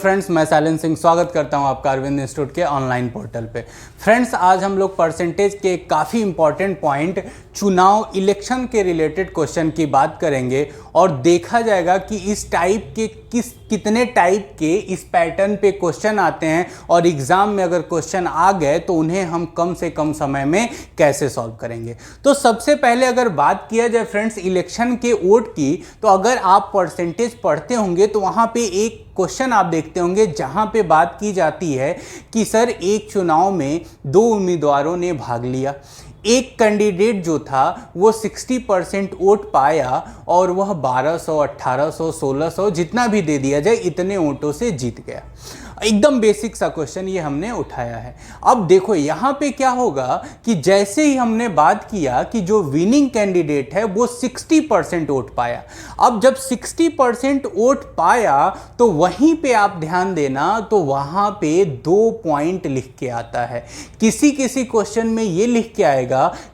Friends, मैं सैलन सिंह स्वागत करता हूं आपका अरविंद इंस्टीट्यूट के ऑनलाइन पोर्टल पे। फ्रेंड्स, आज हम लोग परसेंटेज के काफ़ी इंपॉर्टेंट पॉइंट चुनाव इलेक्शन के रिलेटेड क्वेश्चन की बात करेंगे और देखा जाएगा कि इस टाइप के कितने टाइप के इस पैटर्न पे क्वेश्चन आते हैं और एग्जाम में अगर क्वेश्चन आ गए तो उन्हें हम कम से कम समय में कैसे सॉल्व करेंगे। तो सबसे पहले अगर बात किया जाए फ्रेंड्स इलेक्शन के वोट की, तो अगर आप परसेंटेज पढ़ते होंगे तो वहाँ पे एक क्वेश्चन आप देखते होंगे जहां पे बात की जाती है कि सर एक चुनाव में दो उम्मीदवारों ने भाग लिया, एक कैंडिडेट जो था वो 60% वोट पाया और वह 1200, 1800, 1600 जितना भी दे दिया जाए इतने वोटों से जीत गया। एकदम बेसिक सा क्वेश्चन ये हमने उठाया है। अब देखो यहाँ पे क्या होगा कि जैसे ही हमने बात किया कि जो विनिंग कैंडिडेट है वो 60% वोट पाया। अब जब 60% वोट पाया तो वहीं पे आप ध्यान देना तो वहाँ पे 2 पॉइंट लिख के आता है। किसी किसी क्वेश्चन में ये लिख के आएगा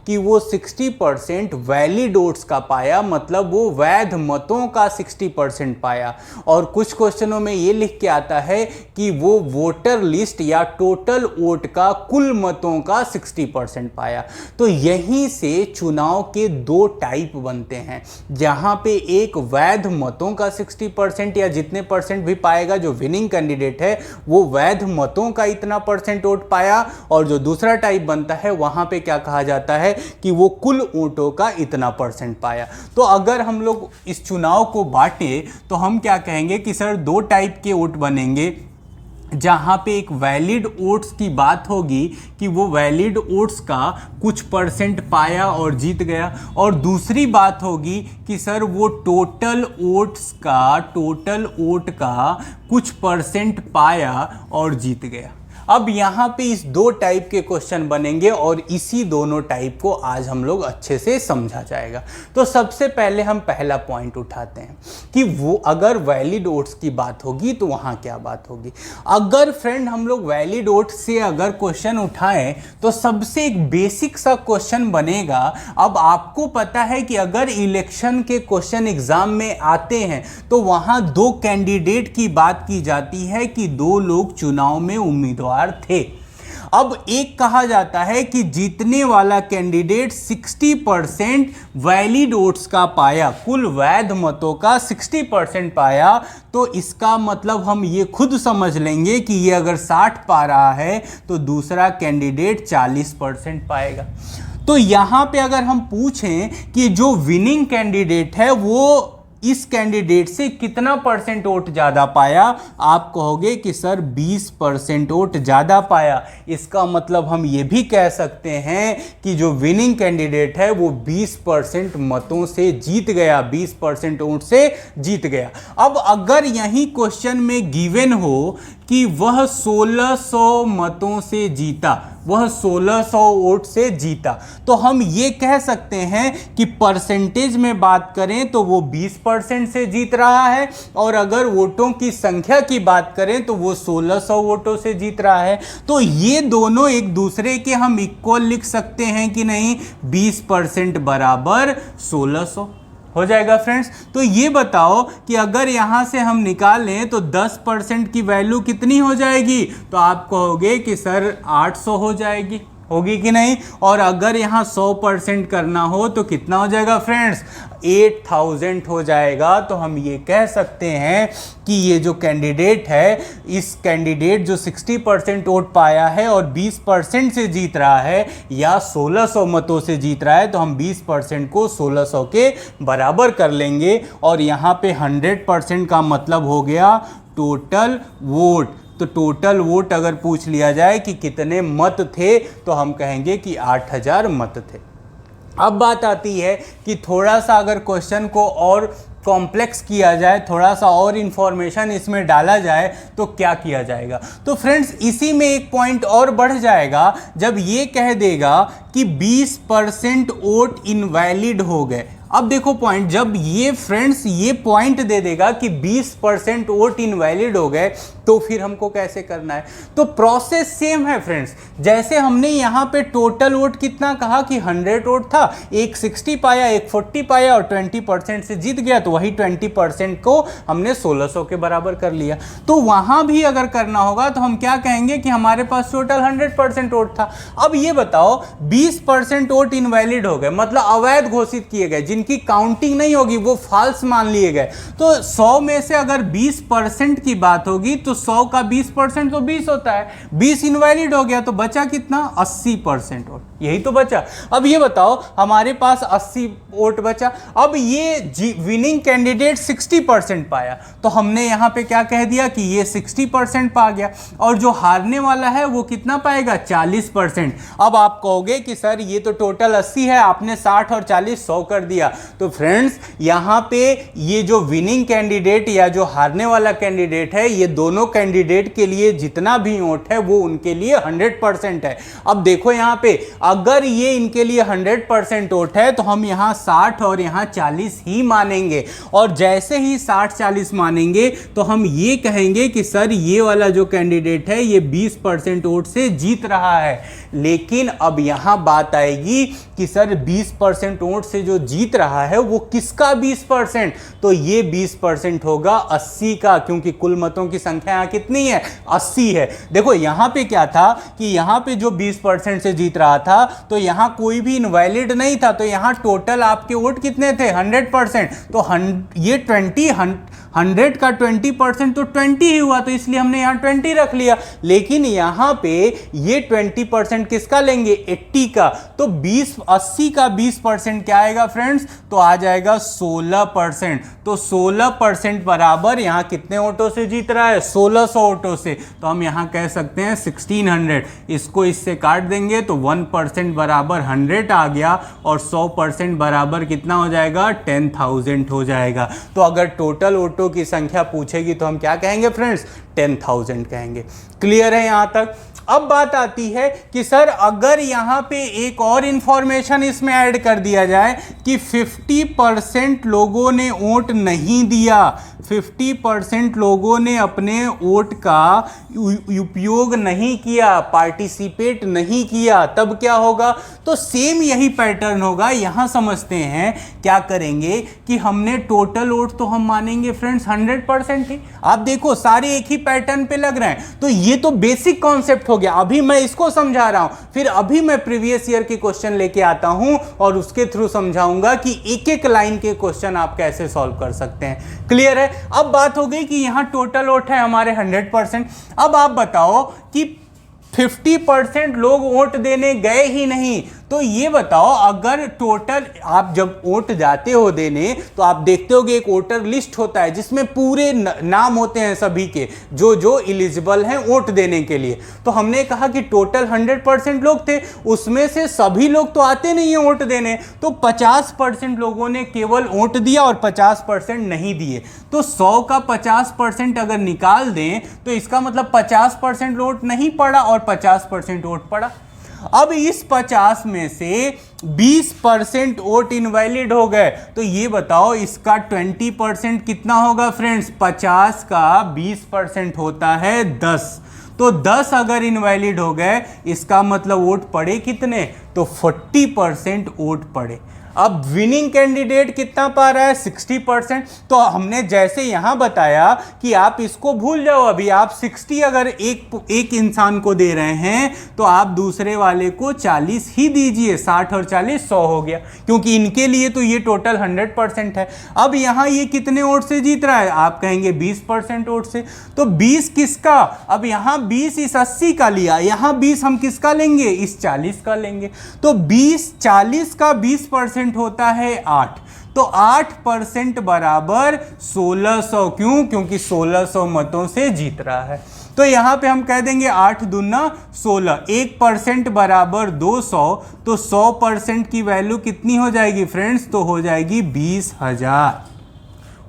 कि वो 60% वैलिड वोट्स का पाया, मतलब वो वैध मतों का 60% पाया, और कुछ क्वेश्चनों में ये लिख के आता है कि वो वोटर लिस्ट या टोटल वोट का कुल मतों का 60% पाया। तो यहीं से चुनाव के दो टाइप बनते हैं, जहां पे एक वैध मतों का 60% या जितने परसेंट भी पाएगा जो विनिंग कैंडिडेट है वो वैध मतों का इतना परसेंट वोट पाया, और जो दूसरा टाइप बनता है वहां पे क्या कहा जाता है कि वो कुल वोटों का इतना परसेंट पाया। तो अगर हम लोग इस चुनाव को बांटे तो हम क्या कहेंगे कि सर दो टाइप के वोट बनेंगे, जहाँ पे एक वैलिड वोट्स की बात होगी कि वो वैलिड वोट्स का कुछ परसेंट पाया और जीत गया, और दूसरी बात होगी कि सर वो टोटल वोट का कुछ परसेंट पाया और जीत गया। अब यहाँ पे इस दो टाइप के क्वेश्चन बनेंगे और इसी दोनों टाइप को आज हम लोग अच्छे से समझा जाएगा। तो सबसे पहले हम पहला पॉइंट उठाते हैं कि वो अगर वैलिड वोट्स की बात होगी तो वहाँ क्या बात होगी। अगर फ्रेंड हम लोग वैलिड वोट से अगर क्वेश्चन उठाएं तो सबसे एक बेसिक सा क्वेश्चन बनेगा। अब आपको पता है कि अगर इलेक्शन के क्वेश्चन एग्जाम में आते हैं तो वहाँ दो कैंडिडेट की बात की जाती है कि दो लोग चुनाव में उम्मीदवार थे। अब एक कहा जाता है कि जीतने वाला कैंडिडेट 60% वैलिड वोट्स का पाया, कुल वैध मतों का 60% पाया। तो इसका मतलब हम ये खुद समझ लेंगे कि ये अगर 60 पा रहा है तो दूसरा कैंडिडेट 40% पाएगा। तो यहां पे अगर हम पूछें कि जो विनिंग कैंडिडेट है वो इस कैंडिडेट से कितना परसेंट वोट ज़्यादा पाया, आप कहोगे कि सर 20% वोट ज़्यादा पाया। इसका मतलब हम ये भी कह सकते हैं कि जो विनिंग कैंडिडेट है वो 20% मतों से जीत गया, 20% वोट से जीत गया। अब अगर यही क्वेश्चन में गिवन हो कि वह 1600 मतों से जीता, वह 1600 वोट से जीता, तो हम ये कह सकते हैं कि परसेंटेज में बात करें तो वो 20% से जीत रहा है, और अगर वोटों की संख्या की बात करें तो वो 1600 वोटों से जीत रहा है। तो ये दोनों एक दूसरे के हम इक्वल लिख सकते हैं कि नहीं, 20% बराबर 1600 हो जाएगा फ्रेंड्स। तो ये बताओ कि अगर यहाँ से हम निकालें तो 10% की वैल्यू कितनी हो जाएगी, तो आप कहोगे कि सर 800 हो जाएगी, होगी कि नहीं। और अगर यहाँ 100% करना हो तो कितना हो जाएगा फ्रेंड्स, 8000 हो जाएगा। तो हम ये कह सकते हैं कि ये जो कैंडिडेट है, इस कैंडिडेट जो 60% वोट पाया है और 20% से जीत रहा है या 1600 मतों से जीत रहा है, तो हम 20% को 1600 के बराबर कर लेंगे। और यहाँ पे 100% का मतलब हो गया टोटल वोट। तो टोटल वोट अगर पूछ लिया जाए कि कितने मत थे तो हम कहेंगे कि 8000 मत थे। अब बात आती है कि थोड़ा सा अगर क्वेश्चन को और कॉम्प्लेक्स किया जाए, थोड़ा सा और इन्फॉर्मेशन इसमें डाला जाए तो क्या किया जाएगा। तो फ्रेंड्स इसी में एक पॉइंट और बढ़ जाएगा जब ये कह देगा कि 20% वोट इनवैलिड हो गए। अब देखो पॉइंट, जब ये फ्रेंड्स ये पॉइंट दे देगा कि 20% वोट इनवैलिड हो गए, तो फिर हमको कैसे करना है? तो प्रोसेस सेम है फ्रेंड्स। जैसे हमने यहाँ पे टोटल वोट कितना कहा कि 100 वोट था, एक 60 पाया, एक 40 पाया और 20% से जीत गया, तो वही 20% को हमने 1600 के बराबर कर लिया। तो वहां भी अगर करना होगा तो हम क्या कहेंगे कि हमारे पास टोटल 100% वोट था। अब ये बताओ 20% वोट इनवैलिड हो गए, मतलब अवैध घोषित किए गए, जिनकी काउंटिंग नहीं होगी, वो फॉल्स मान लिए गए। तो 100 में से अगर 20% की बात होगी तो 100 का 20% तो 20 होता है, 20 इनवैलिड हो गया तो बचा कितना? 80% वोट, यही तो बचा। अब ये बताओ हमारे पास 80 वोट बचा। अब ये विनिंग कैंडिडेट 60% पाया, तो हमने यहां पे क्या कह दिया कि ये 60% पा गया, और जो हारने वाला है वो कितना पाएगा? 40%। अब आप कहोगे कि सर ये तो टोटल 80 है, आपने 60 और 40 100 कर दिया। तो फ्रेंड्स यहां पे ये जो विनिंग कैंडिडेट या जो हारने वाला कैंडिडेट है, ये दोनों कैंडिडेट के लिए जितना भी वोट है वो उनके लिए 100% है। अब देखो यहां पे अगर ये इनके लिए 100% वोट है तो हम यहां 60 और यहां 40 ही मानेंगे, और जैसे ही 60-40 मानेंगे तो हम ये कहेंगे कि सर ये वाला जो कैंडिडेट है ये 20% वोट से जीत रहा है। लेकिन अब यहां बात आएगी कि सर 20% वोट से जो जीत रहा है वो किसका 20%? तो ये 20% होगा 80 का, क्योंकि कुल मतों की संख्या यहां कितनी है? 80 है। देखो यहां पे क्या था कि यहां पे जो 20% से जीत रहा था तो यहां कोई भी इनवैलिड नहीं था, तो यहां टोटल आपके वोट कितने थे? 100%। तो ये 100 का 20% तो 20 ही हुआ, तो इसलिए हमने यहां 20 रख लिया। लेकिन यहां पे ये 20% किसका लेंगे? 80 का। तो 80 का 20% क्या आएगा फ्रेंड्स? तो आ जाएगा 16%। तो 16% बराबर यहां कितने वोटों से जीत रहा है? 1600 वोटों से। तो हम यहां कह सकते हैं 1600। इसको इससे काट देंगे तो 1% बराबर 100 आ गया, और 100% बराबर कितना हो जाएगा? 10,000 हो जाएगा। तो अगर टोटल वोटों की संख्या पूछेगी तो हम क्या कहेंगे फ्रेंड्स? 10,000 कहेंगे। क्लियर है यहां तक? अब बात आती है कि सर अगर यहां पे एक और इंफॉर्मेशन इसमें ऐड कर दिया जाए कि 50% लोगों ने वोट नहीं दिया, 50% लोगों ने अपने वोट का उपयोग नहीं किया, पार्टिसिपेट नहीं किया, तब क्या होगा? तो सेम यही पैटर्न होगा। यहां समझते हैं क्या करेंगे कि हमने टोटल वोट तो हम मानेंगे फ्रेंड्स 100% ही। आप देखो सारे एक ही पैटर्न पे लग रहे हैं, तो ये तो बेसिक कॉन्सेप्ट हो गया। अभी मैं इसको समझा रहा हूं, फिर अभी मैं प्रीवियस ईयर के क्वेश्चन लेके आता हूं और उसके थ्रू समझाऊंगा कि एक एक लाइन के क्वेश्चन आप कैसे सॉल्व कर सकते हैं। क्लियर है? अब बात हो गई कि यहां टोटल वोट है हमारे 100%। अब आप बताओ कि 50% लोग वोट देने गए ही नहीं, तो ये बताओ अगर टोटल आप जब वोट जाते हो देने तो आप देखते होगे एक वोटर लिस्ट होता है जिसमें पूरे नाम होते हैं सभी के जो जो एलिजिबल हैं वोट देने के लिए। तो हमने कहा कि टोटल 100% लोग थे, उसमें से सभी लोग तो आते नहीं है वोट देने, तो 50% लोगों ने केवल वोट दिया और 50% नहीं दिए। तो 100 का 50% अगर निकाल दें तो इसका मतलब 50% वोट नहीं पड़ा और 50% वोट पड़ा। अब इस 50 में से 20% वोट इनवैलिड हो गए, तो ये बताओ इसका 20% कितना होगा फ्रेंड्स? 50 का 20% होता है 10। तो 10 अगर इनवैलिड हो गए, इसका मतलब वोट पड़े कितने? तो 40% वोट पड़े। अब विनिंग कैंडिडेट कितना पा रहा है? 60%। तो हमने जैसे यहां बताया कि आप इसको भूल जाओ, अभी आप 60 अगर एक इंसान को दे रहे हैं तो आप दूसरे वाले को 40 ही दीजिए, 60 और 40 100 हो गया, क्योंकि इनके लिए तो ये टोटल 100% है। अब यहां ये कितने वोट से जीत रहा है? आप कहेंगे 20% वोट से। तो 20 किसका? अब यहां 20 इस 80 का लिया, यहां 20 हम किसका लेंगे? इस 40 का लेंगे। तो 40 का 20% होता है 8। तो 8% बराबर 1600। क्यों? क्योंकि 1600 मतों से जीत रहा है। तो यहां पे हम कह देंगे 8 दूना 16, 1% बराबर 200। तो 100% की वैल्यू कितनी हो जाएगी फ्रेंड्स? तो हो जाएगी 20,000।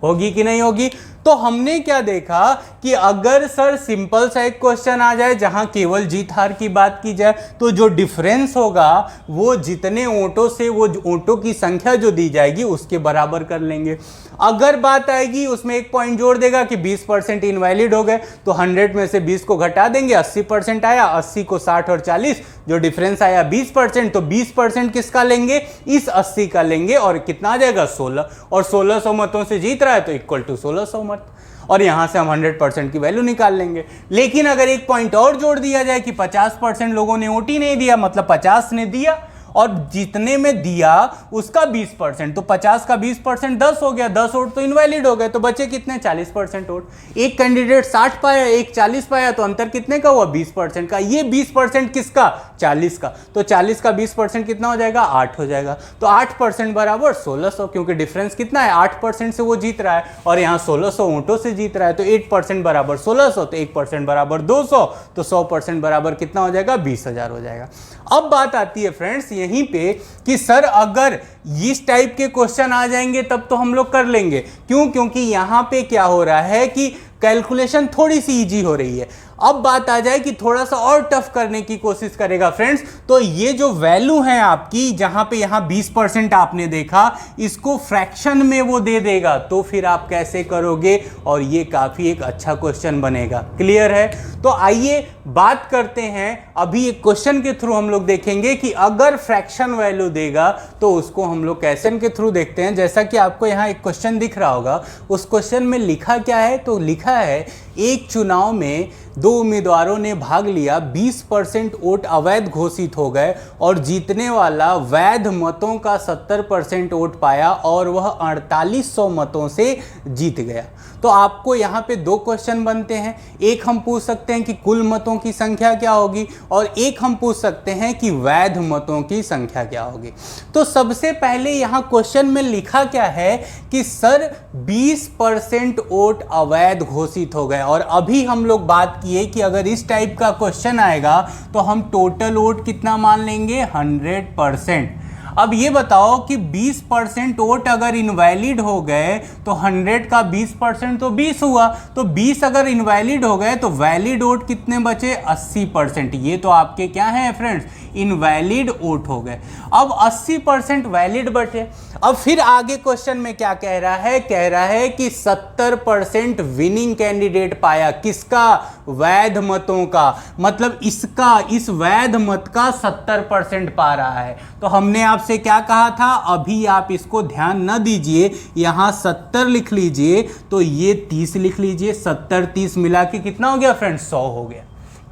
होगी कि नहीं होगी? तो हमने क्या देखा कि अगर सर सिंपल सा एक क्वेश्चन आ जाए जहां केवल जीत हार की बात की जाए, तो जो डिफरेंस होगा वो जितने ओंटों से वो ओंटों की संख्या जो दी जाएगी उसके बराबर कर लेंगे। अगर बात आएगी उसमें एक पॉइंट जोड़ देगा कि 20% इनवैलिड हो गए, तो 100 में से 20 को घटा देंगे, 80% आया, 80 को 60 और 40 जो डिफरेंस आया 20%, तो 20% किसका लेंगे, इस 80 का लेंगे, और कितना आ जाएगा 16, और 1600 मतों से जीत रहा है तो इक्वल टू 1600 मत, और यहां से हम 100% की वैल्यू निकाल लेंगे। लेकिन अगर एक पॉइंट और जोड़ दिया जाए कि 50% लोगों ने वोट ही नहीं दिया, मतलब 50 ने दिया और जितने में दिया उसका 20%, तो 50 का 20% 10 हो गया, 10 वोट तो इनवैलिड हो गए, तो बचे कितने 40% वोट। एक कैंडिडेट 60 पाया, एक 40 पाया, तो अंतर कितने का हुआ 20% का। ये 20% किसका, 40 का, तो 40 का 20% कितना हो जाएगा 8 हो जाएगा, तो 8% बराबर 1600, क्योंकि डिफरेंस कितना है 8% से वो जीत रहा है और यहाँ 1600 वोटों से जीत रहा है, तो 8% बराबर 1600, तो 1% बराबर 200, तो 100% बराबर कितना हो जाएगा 20,000 हो जाएगा। अब बात आती है फ्रेंड्स यहीं पे कि सर अगर इस टाइप के क्वेश्चन आ जाएंगे तब तो हम लोग कर लेंगे, क्यों, क्योंकि यहां पे क्या हो रहा है कि कैलकुलेशन थोड़ी सी इजी हो रही है। अब बात आ जाए कि थोड़ा सा और टफ करने की कोशिश करेगा फ्रेंड्स, तो ये जो वैल्यू है आपकी, जहां पे यहां 20% आपने देखा, इसको फ्रैक्शन में वो दे देगा, तो फिर आप कैसे करोगे, और ये काफी एक अच्छा क्वेश्चन बनेगा। क्लियर है? तो आइए बात करते हैं, अभी एक क्वेश्चन के थ्रू हम लोग देखेंगे कि अगर फ्रैक्शन वैल्यू देगा तो उसको हम लोग कैसे के थ्रू देखते हैं। जैसा कि आपको यहाँ एक क्वेश्चन दिख रहा होगा, उस क्वेश्चन में लिखा क्या है, तो लिखा है एक चुनाव में 2 उम्मीदवारों ने भाग लिया, 20% वोट अवैध घोषित हो गए और जीतने वाला वैध मतों का 70% वोट पाया और वह 4800 मतों से जीत गया। तो आपको यहाँ पे 2 क्वेश्चन बनते हैं, एक हम पूछ सकते हैं कि कुल मतों की संख्या क्या होगी, और एक हम पूछ सकते हैं कि वैध मतों की संख्या क्या होगी। तो सबसे पहले यहाँ क्वेश्चन में लिखा क्या है कि सर 20% वोट अवैध घोषित हो गए, और अभी हम लोग बात किए कि अगर इस टाइप का क्वेश्चन आएगा तो हम टोटल वोट कितना मान लेंगे 100%। अब ये बताओ कि 20% वोट अगर इनवैलिड हो गए तो 100 का 20% तो 20 हुआ, तो 20 अगर इनवैलिड हो गए तो वैलिड वोट कितने बचे 80%। ये तो आपके क्या हैं फ्रेंड्स, इनवैलिड वोट हो गए। अब 80% वैलिड बचे। अब फिर आगे क्वेश्चन में क्या कह रहा है, कह रहा है कि 70% विनिंग कैंडिडेट पाया, किसका, वैध मतों का, मतलब इसका, इस वैध मत का 70% पा रहा है। तो हमने आपसे क्या कहा था, अभी आप इसको ध्यान न दीजिए, यहां 70 लिख लीजिए, तो ये 30 लिख लीजिए, 70 30 मिला के कितना हो गया फ्रेंड्स 100 हो गया।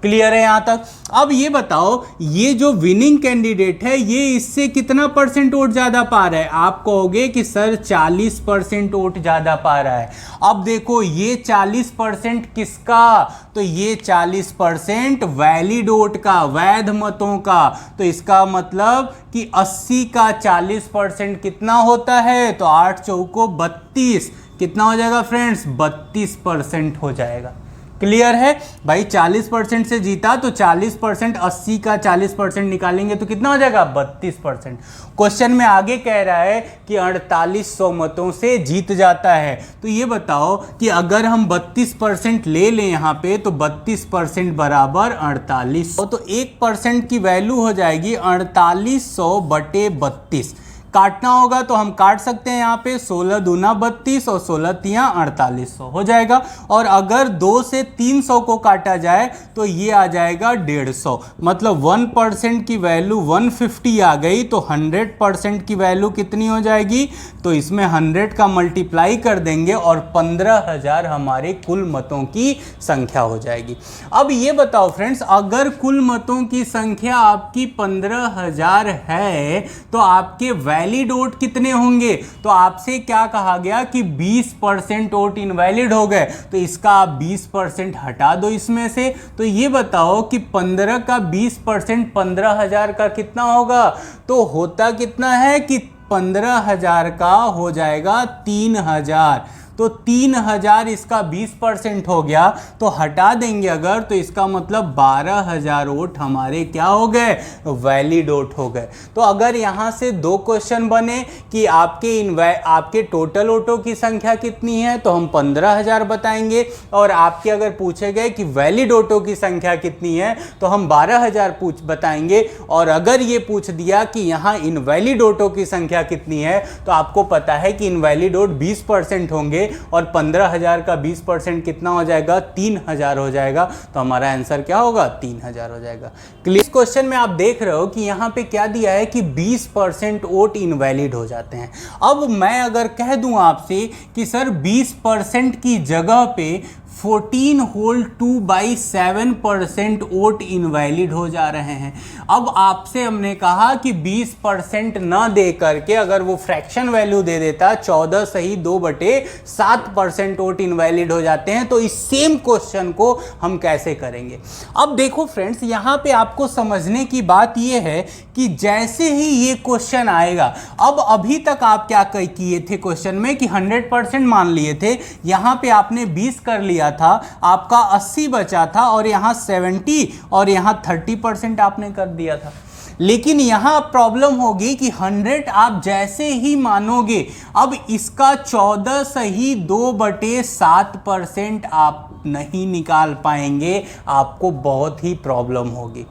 क्लियर है यहां तक? अब ये बताओ, ये जो विनिंग कैंडिडेट है ये इससे कितना परसेंट वोट ज्यादा पा रहा है। आप कहोगे कि सर 40% वोट ज्यादा पा रहा है। अब देखो ये 40% किसका, तो ये 40% वैलिड वोट का, वैध मतों का। तो इसका मतलब कि 80 का 40% कितना होता है, तो 8 चौको 32, कितना हो जाएगा फ्रेंड्स 32% हो जाएगा। क्लियर है भाई, 40% से जीता तो 40%, 80 का 40% निकालेंगे तो कितना हो जाएगा 32%। क्वेश्चन में आगे कह रहा है कि 4800 मतों से जीत जाता है। तो ये बताओ कि अगर हम 32% ले लें यहाँ पे, तो 32% बराबर 4800, तो 1% की वैल्यू हो जाएगी 4800 बटे 32। काटना होगा तो हम काट सकते हैं, यहाँ पे 16 दूना 32 और 16 तियां 4800 हो जाएगा। और अगर 2 से 300 को काटा जाए तो ये आ जाएगा 150, मतलब 1% की वैल्यू 150 आ गई, तो 100% की वैल्यू कितनी हो जाएगी, तो इसमें 100 का मल्टीप्लाई कर देंगे और 15,000 हमारे कुल मतों की संख्या हो जाएगी। अब ये बताओ फ्रेंड्स, अगर कुल मतों की संख्या आपकी 15,000 है तो आपके वैलिड वोट कितने होंगे, तो आपसे क्या कहा गया कि 20% वोट इनवैलिड हो गए, तो इसका आप 20% हटा दो इसमें से। तो ये बताओ कि 15 का 20% 15,000 का कितना होगा, तो होता कितना है कि 15,000 का हो जाएगा 3,000। तो 3000 इसका 20% हो गया, तो हटा देंगे अगर, तो इसका मतलब 12000 वोट हमारे क्या हो गए, वैलिड वोट हो गए। तो अगर यहाँ से दो क्वेश्चन बने कि आपके टोटल वोटों की संख्या कितनी है, तो हम 15000 बताएंगे, और आपके अगर पूछे गए कि वैलिड वोटों की संख्या कितनी है, तो हम 12000 बताएंगे। और अगर ये पूछ दिया कि यहाँ इनवैलिड वोटों की संख्या कितनी है, तो आपको पता है कि इनवैलिड वोट 20% होंगे, और 15000 का 20% कितना हो जाएगा, 3000 हो जाएगा। तो हमारा आंसर क्या होगा, 3000 हो जाएगा। क्लियर। क्वेश्चन में आप देख रहे हो कि यहाँ पे क्या दिया है कि 20% वोट इनवैलिड हो जाते हैं। अब मैं अगर कह दूं आपसे कि सर 20% की जगह पे 14 होल 2/7% वोट इनवैलिड हो जा रहे हैं। अब आपसे हमने कहा कि 20% ना दे करके अगर वो फ्रैक्शन वैल्यू दे देता 14 सही 2/7% वोट इनवैलिड हो जाते हैं, तो इस सेम क्वेश्चन को हम कैसे करेंगे। अब देखो फ्रेंड्स, यहाँ पे आपको समझने की बात ये है कि जैसे ही ये क्वेश्चन आएगा, अब अभी तक आप क्या किए थे क्वेश्चन में कि 100% मान लिए थे, यहाँ पे आपने 20 कर लिया था, आपका 80 बचा था, और यहाँ 70 और यहाँ 30% आपने कर दिया था। लेकिन यहाँ प्रॉब्लम होगी कि 100 आप जैसे ही मानोगे, अब इसका 14 सही 2/7% आप नहीं निकाल पाएंगे, आपको बहुत ही प्रॉब्लम होगी।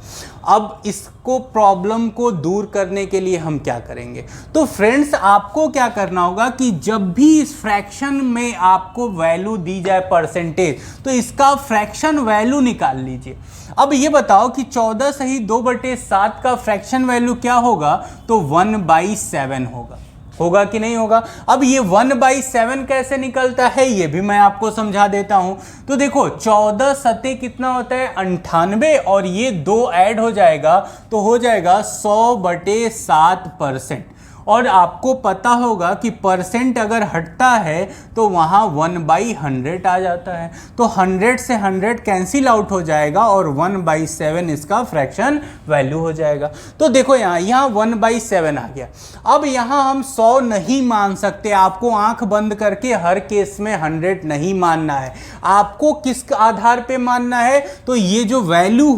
अब इसको प्रॉब्लम को दूर करने के लिए हम क्या करेंगे, तो फ्रेंड्स आपको क्या करना होगा कि जब भी इस फ्रैक्शन में आपको वैल्यू दी जाए परसेंटेज, तो इसका फ्रैक्शन वैल्यू निकाल लीजिए। अब ये बताओ कि 14 सही 2/7 का फ्रैक्शन वैल्यू क्या होगा, तो 1/7 होगा कि नहीं होगा। अब ये 1/7 कैसे निकलता है, ये भी मैं आपको समझा देता हूं। तो देखो 14 सते कितना होता है, 98, और ये 2 ऐड हो जाएगा तो हो जाएगा 100/7%। और आपको पता होगा कि परसेंट अगर हटता है तो वहाँ 1/100 आ जाता है, तो 100 से 100 कैंसिल आउट हो जाएगा और 1/7 इसका फ्रैक्शन वैल्यू हो जाएगा। तो देखो यहाँ 1/7 आ गया। अब यहाँ हम 100 नहीं मान सकते, आपको आंख बंद करके हर केस में 100 नहीं मानना है। आपको किस आधार पे मानना है, तो ये जो वैल्यू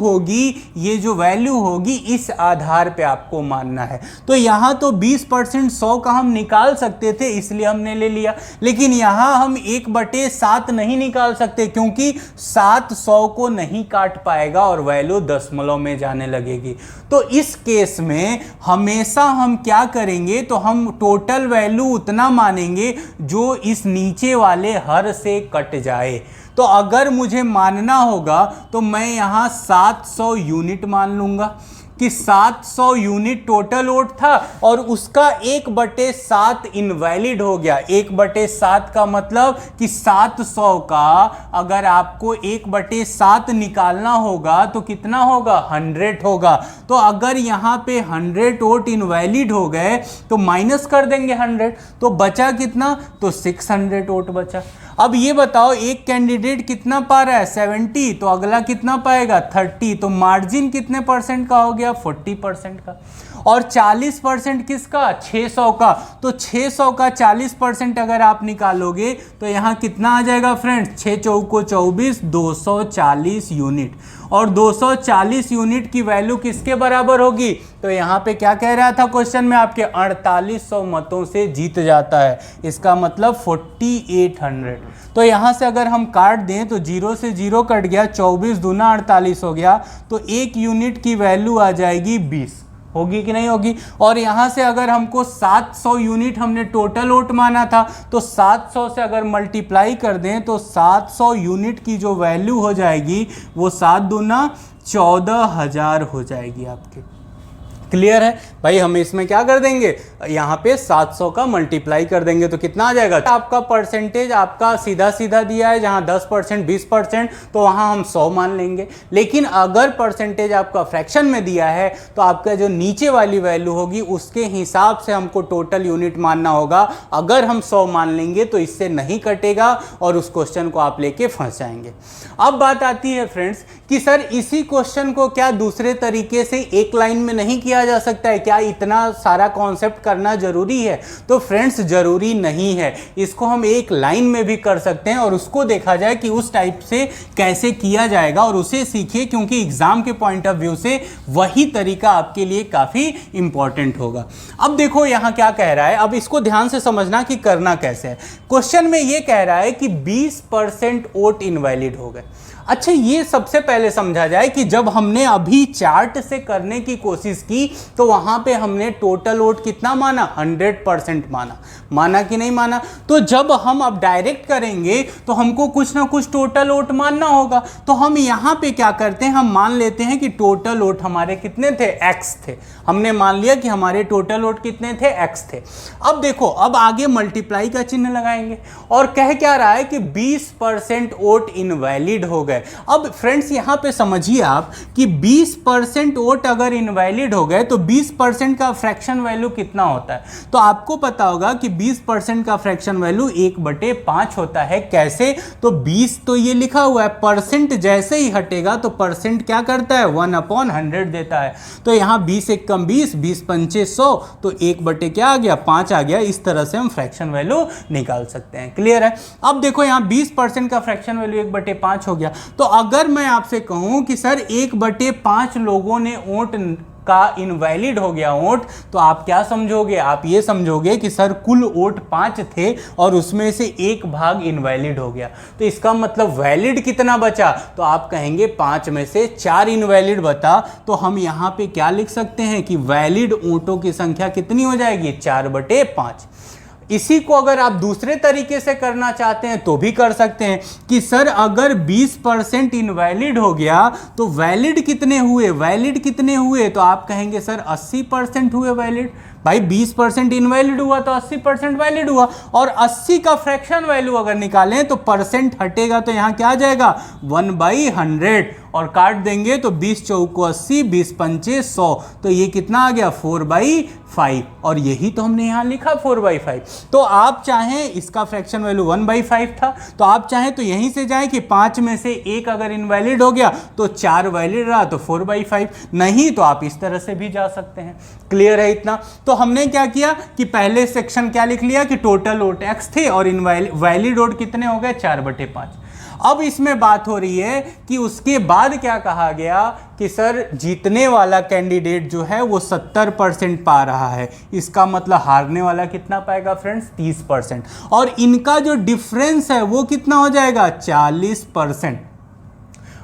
होगी इस आधार पे आपको मानना है। तो यहाँ तो 20% 100 का हम निकाल सकते थे, इसलिए हमने ले लिया, लेकिन यहाँ हम 1/7 नहीं निकाल सकते क्योंकि 7 100 को नहीं काट पाएगा और वैल्यू दशमलव में जाने लगेगी। तो इस केस में हमेशा हम क्या करेंगे, तो हम टोटल वैल्यू उतना मानेंगे जो इस नीचे वाले हर से कट जाए। तो अगर मुझे मानना होगा तो मैं यहाँ 700 यूनिट मान लूंगा कि 700 यूनिट टोटल वोट था और उसका 1/7 इनवैलिड हो गया। 1/7 का मतलब कि 700 का अगर आपको 1/7 निकालना होगा तो कितना होगा, 100 होगा। तो अगर यहाँ पे 100 वोट इनवैलिड हो गए तो माइनस कर देंगे 100, तो बचा कितना, तो 600 वोट बचा। अब ये बताओ एक कैंडिडेट कितना पा रहा है, 70, तो अगला कितना पाएगा, 30, तो मार्जिन कितने परसेंट का हो गया, 40% का। और 40% किसका, 600 का। तो 600 का 40% अगर आप निकालोगे तो यहाँ कितना आ जाएगा फ्रेंड्स, 6 चौको 24, 240 यूनिट। और 240 यूनिट की वैल्यू किसके बराबर होगी, तो यहाँ पे क्या कह रहा था क्वेश्चन में आपके, 4800 मतों से जीत जाता है। इसका मतलब 4800। तो यहाँ से अगर हम काट दें तो 0 से 0 कट गया, 24 दूना 48 हो गया, तो 1 यूनिट की वैल्यू आ जाएगी 20। होगी कि नहीं होगी। और यहाँ से अगर हमको 700 यूनिट हमने टोटल वोट माना था, तो 700 से अगर मल्टीप्लाई कर दें तो 700 यूनिट की जो वैल्यू हो जाएगी वो 7 दूना 14,000 हो जाएगी आपके। क्लियर है भाई, हम इसमें क्या कर देंगे, यहाँ पे 700 का मल्टीप्लाई कर देंगे तो कितना आ जाएगा। आपका परसेंटेज आपका सीधा सीधा दिया है, जहाँ 10% 20%, तो वहाँ हम 100 मान लेंगे। लेकिन अगर परसेंटेज आपका फ्रैक्शन में दिया है तो आपका जो नीचे वाली वैल्यू होगी उसके हिसाब से हमको टोटल यूनिट मानना होगा। अगर हम 100 मान लेंगे तो इससे नहीं कटेगा और उस क्वेश्चन को आप लेके फंस जाएंगे। अब बात आती है फ्रेंड्स कि सर इसी क्वेश्चन को क्या दूसरे तरीके से एक लाइन में नहीं किया किया जा सकता है? क्या इतना सारा कॉन्सेप्ट करना जरूरी है? तो फ्रेंड्स जरूरी नहीं है, इसको हम एक लाइन में भी कर सकते हैं और उसको देखा जाए कि उस टाइप से कैसे किया जाएगा और उसे सीखिए, क्योंकि एग्जाम के पॉइंट ऑफ व्यू से वही तरीका आपके लिए काफी इंपॉर्टेंट होगा। अब देखो यहां क्या कह रहा है, अब इसको ध्यान से समझना कि करना कैसे है। क्वेश्चन में यह कह रहा है कि 20% वोट इनवैलिड हो गए। अच्छा, ये सबसे पहले समझा जाए कि जब हमने अभी चार्ट से करने की कोशिश की तो वहां पे हमने टोटल वोट कितना माना? 100% माना कि नहीं माना? तो जब हम अब डायरेक्ट करेंगे तो हमको कुछ ना कुछ टोटल वोट मानना होगा। तो हम यहां पे क्या करते हैं, हम मान लेते हैं कि टोटल वोट हमारे कितने थे? x थे। हमने मान लिया कि हमारे टोटल वोट कितने थे? x थे। अब देखो, अब आगे मल्टीप्लाई का चिन्ह लगाएंगे और कह क्या रहा है कि 20% वोट इनवैलिड हो गए। अब फ्रेंड्स यहां पे समझिए आप कि 20% वोट अगर इनवैलिड हो गए तो 20% का फ्रैक्शन वैल्यू कितना होता है? तो आपको पता होगा कि 20% का फ्रैक्शन वैल्यू 1/5 होता है। कैसे? तो 20 तो ये लिखा हुआ है, परसेंट जैसे ही हटेगा तो परसेंट क्या करता है? 1/100 देता है। तो यहां 20 एक कम 20, 20 पंचे 100, तो 1 क्या आ गया? 5 आ गया। इस तरह से हम फ्रैक्शन वैल्यू निकाल सकते हैं। क्लियर है? अब देखो यहां 20% का फ्रैक्शन वैल्यू 1/5 हो गया। तो अगर मैं आपसे कहूं कि सर 1/5 लोगों ने वोट का इनवैलिड हो गया वोट, तो आप क्या समझोगे? आप ये समझोगे कि सर कुल वोट 5 थे और उसमें से 1 भाग इनवैलिड हो गया, तो इसका मतलब वैलिड कितना बचा? तो आप कहेंगे 5 में से 4 इनवैलिड बता। तो हम यहां पे क्या लिख सकते हैं कि वैलिड वोटों की संख्या कितनी हो जाएगी? 4/5। इसी को अगर आप दूसरे तरीके से करना चाहते हैं तो भी कर सकते हैं कि सर अगर 20% इनवैलिड हो गया तो वैलिड कितने हुए? वैलिड कितने हुए? तो आप कहेंगे सर 80% हुए वैलिड। भाई 20% इनवैलिड हुआ तो 80% वैलिड हुआ, और 80 का फ्रैक्शन वैल्यू अगर निकालें तो परसेंट हटेगा तो यहां क्या आ जाएगा? 1/100 और काट देंगे तो 20 चौको 80, 20 पंचे 100, तो ये कितना आ गया? 4/5। और यही तो हमने यहां लिखा 4/5। तो आप चाहें, इसका फ्रैक्शन वैल्यू 1/5 था, तो आप चाहें तो यहीं से जाएं कि 5 में से 1 अगर इनवैलिड हो गया तो 4 वैलिड रहा तो 4/5, नहीं तो आप इस तरह से भी जा सकते हैं। क्लियर है इतना? तो हमने क्या किया कि पहले सेक्शन क्या लिख लिया कि टोटल वोट x थे और इनवैलिड वोट कितने हो गए? 4/5। अब इसमें बात हो रही है कि उसके बाद क्या कहा गया कि सर जीतने वाला कैंडिडेट जो है वो 70% पा रहा है। इसका मतलब हारने वाला कितना पाएगा फ्रेंड्स? 30%। और इनका जो डिफरेंस है वो कितना हो जाएगा? 40%।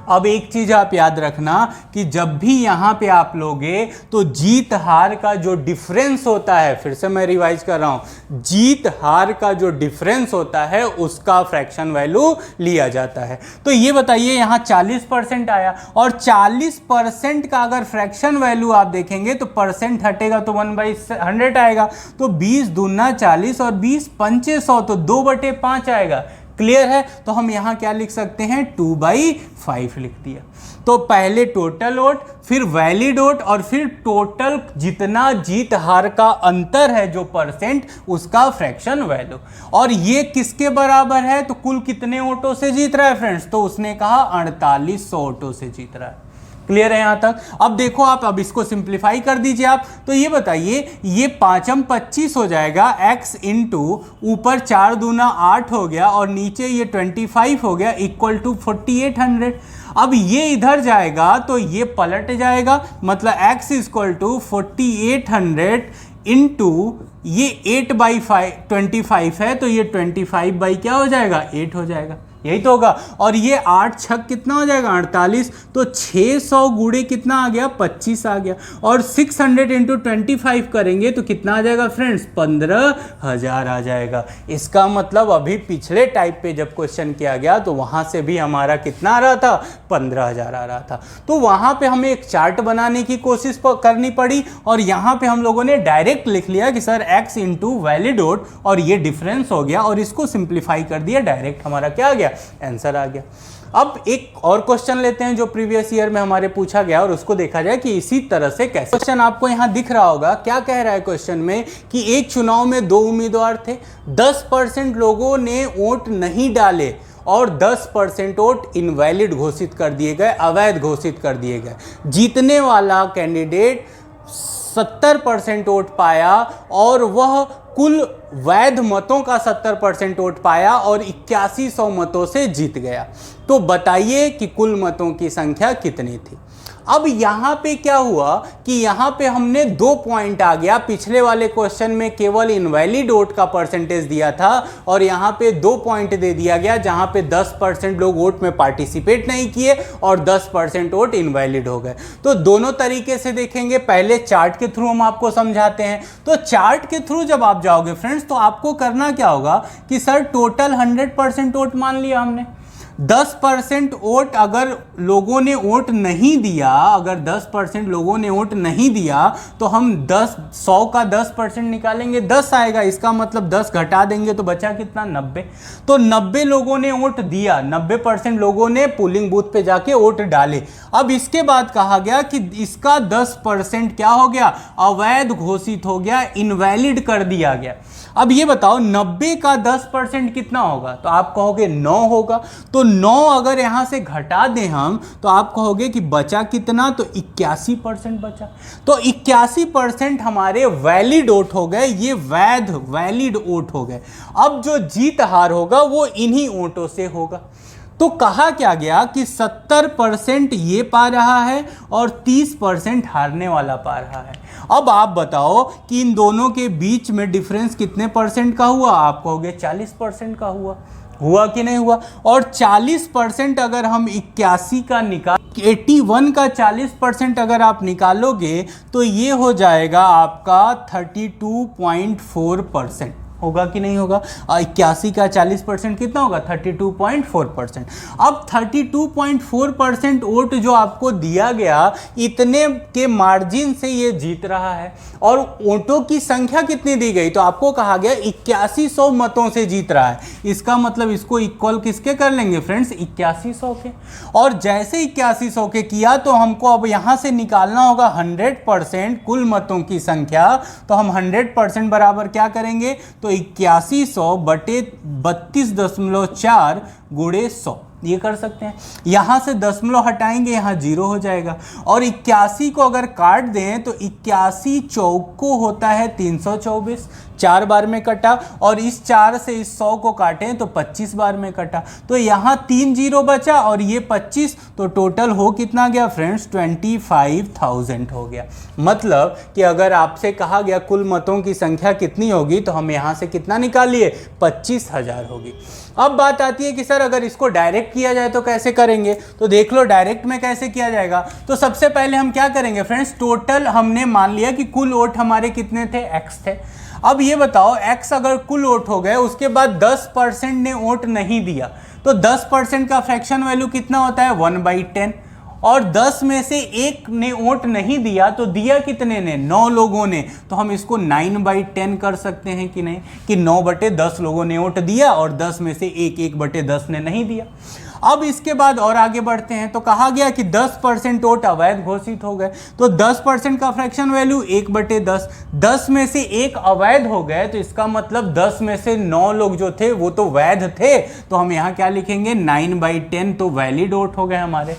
अब एक चीज आप याद रखना कि जब भी यहां पे आप लोगे तो जीत हार का जो डिफरेंस होता है, फिर से मैं रिवाइज कर रहा हूं, जीत हार का जो डिफरेंस होता है उसका फ्रैक्शन वैल्यू लिया जाता है। तो ये बताइए यहां 40% आया और 40% का अगर फ्रैक्शन वैल्यू आप देखेंगे तो परसेंट हटेगा तो 1/100 आएगा। तो 20 दूना 40 और 20 पंचे 100, तो 2/5 आएगा। क्लियर है? तो हम यहां क्या लिख सकते हैं? 2/5 लिख दिया। तो पहले टोटल वोट, फिर वैलिड वोट, और फिर टोटल जितना जीत हार का अंतर है जो परसेंट, उसका फ्रैक्शन वैल्यू। और ये किसके बराबर है? तो कुल कितने वोटों से जीत रहा है फ्रेंड्स? तो उसने कहा 4800 वोटों से जीत रहा है। क्लियर है यहां तक? अब देखो आप, अब इसको सिंप्लीफाई कर दीजिए आप। तो ये बताइए, ये 5m 25 हो जाएगा, x इंटू ऊपर 4 दूना 8 हो गया और नीचे ये 25 हो गया, इक्वल टू 4800। अब ये इधर जाएगा तो ये पलट जाएगा, मतलब x इक्वल टू 4800 इंटू ये 8/25 है तो ये 25 क्या हो जाएगा? 8 हो जाएगा। यही तो होगा। और ये 8 छक कितना हो जाएगा? 48। तो 600 गुणे कितना आ गया? 25 आ गया। और 600 इंटू 25 करेंगे तो कितना आ जाएगा फ्रेंड्स? 15,000 आ जाएगा। इसका मतलब अभी पिछले टाइप पे जब क्वेश्चन किया गया तो वहां से भी हमारा कितना आ रहा था? 15,000 आ रहा था। तो वहां पे हमें एक चार्ट बनाने की कोशिश करनी पड़ी और यहां पे हम लोगों ने डायरेक्ट लिख लिया कि sir x into valid vote, और ये डिफरेंस हो गया और इसको सिंप्लीफाई कर दिया, डायरेक्ट हमारा क्या आ गया? आंसर आ गया। अब एक और क्वेश्चन लेते हैं जो प्रीवियस ईयर में हमारे पूछा गया और उसको देखा जाए कि इसी तरह से कैसे। क्वेश्चन आपको यहां दिख रहा होगा, क्या कह रहा है क्वेश्चन में कि एक चुनाव में 2 उम्मीदवार थे, 10% लोगों ने वोट नहीं डाले और 10% वोट इनवैलिड घोषित कर दिए गए, अवैध घोषित कर दिए गए। जीतने वाला कैंडिडेट 70% वोट पाया और वह कुल वैध मतों का 70% वोट पाया और 8100 मतों से जीत गया। तो बताइए कि कुल मतों की संख्या कितनी थी। अब यहां पे क्या हुआ कि यहां पे हमने 2 पॉइंट आ गया। पिछले वाले क्वेश्चन में केवल इनवैलिड वोट का परसेंटेज दिया था और यहां पे 2 पॉइंट दे दिया गया, जहां पे 10% लोग वोट में पार्टिसिपेट नहीं किए और 10% वोट इनवैलिड हो गए। तो दोनों तरीके से देखेंगे। पहले चार्ट के थ्रू हम आपको समझाते हैं। तो चार्ट के थ्रू जब आप जाओगे फ्रेंड्स, तो आपको करना क्या होगा कि सर टोटल 100% वोट मान लिया हमने, 10% वोट अगर लोगों ने वोट नहीं दिया, अगर 10% लोगों ने वोट नहीं दिया तो हम 100 का 10% निकालेंगे, 10 आएगा। इसका मतलब 10 घटा देंगे तो बचा कितना, 90। तो 90 लोगों ने वोट दिया, 90% लोगों ने पोलिंग बूथ पे जाके वोट डाले। अब इसके बाद कहा गया कि इसका 10% क्या हो गया, अवैध घोषित हो गया, इनवैलिड कर दिया गया। अब ये बताओ 90 का 10% कितना होगा, तो आप कहोगे 9 होगा। तो 9 अगर यहां से घटा दें हम तो आप कहोगे कि बचा कितना, तो 81% बचा। तो 81% हमारे वैलिड वोट हो गए, ये वैलिड वोट हो गए। अब जो जीत हार होगा वो इन्हीं वोटों से होगा। तो कहा क्या गया कि 70% ये पा रहा है और 30% हारने वाला पा रहा है। अब आप बताओ कि इन दोनों के बीच में डिफरेंस कितने परसेंट का हुआ, आप कहोगे 40% का हुआ कि नहीं हुआ। और 40% अगर हम 81 का 81 का 40% अगर आप निकालोगे तो ये हो जाएगा आपका 32.4%। होगा कि नहीं होगा। 81 का 40% कितना होगा, 32.4%। अब 32.4% वोट जो आपको दिया गया, इतने के मार्जिन से ये जीत रहा है। और वोटों की संख्या कितनी दी गई, तो आपको कहा गया 8100 मतों से जीत रहा है। इसका मतलब इसको इक्वल किसके कर लेंगे फ्रेंड्स, 8100 के। और जैसे 8100 के किया तो हमको अब यहां से निकालना होगा 100% कुल मतों की संख्या। तो हम 100% बराबर क्या करेंगे, तो 8100 बटे 32.4 गुणे 100 ये कर सकते हैं। यहां से दशमलव हटाएंगे, यहां 0 हो जाएगा। और 81 को अगर काट दें तो 81 चौको होता है 324, 4 बार में कटा। और इस 4 से इस 100 को काटें तो 25 बार में कटा। तो यहाँ 3 0 बचा और ये 25, तो टोटल हो कितना गया फ्रेंड्स, 25,000 हो गया। मतलब कि अगर आपसे कहा गया कुल मतों की संख्या कितनी होगी, तो हम यहाँ से कितना निकालिए, 25,000 होगी। अब बात आती है कि सर अगर इसको डायरेक्ट किया जाए तो कैसे करेंगे। तो देख लो डायरेक्ट में कैसे किया जाएगा। तो सबसे पहले हम क्या करेंगे फ्रेंड्स, टोटल हमने मान लिया कि कुल वोट हमारे कितने थे, x थे। अब ये बताओ x अगर कुल वोट हो गए, उसके बाद 10% ने वोट नहीं दिया, तो 10% का फ्रैक्शन वैल्यू कितना होता है, 1/10। और 10 में से एक ने वोट नहीं दिया, तो दिया कितने ने, 9 लोगों ने। तो हम इसको 9/10 कर सकते हैं कि नहीं, कि 9/10 लोगों ने वोट दिया और 10 में से 1/10 ने नहीं दिया। अब इसके बाद और आगे बढ़ते हैं। तो कहा गया कि 10% वोट अवैध घोषित हो गए, तो 10% का फ्रैक्शन वैल्यू 1/10। 10 में से 1 अवैध हो गए, तो इसका मतलब 10 में से 9 लोग जो थे वो तो वैध थे। तो हम यहाँ क्या लिखेंगे, 9/10, तो वैलिड वोट हो गए हमारे।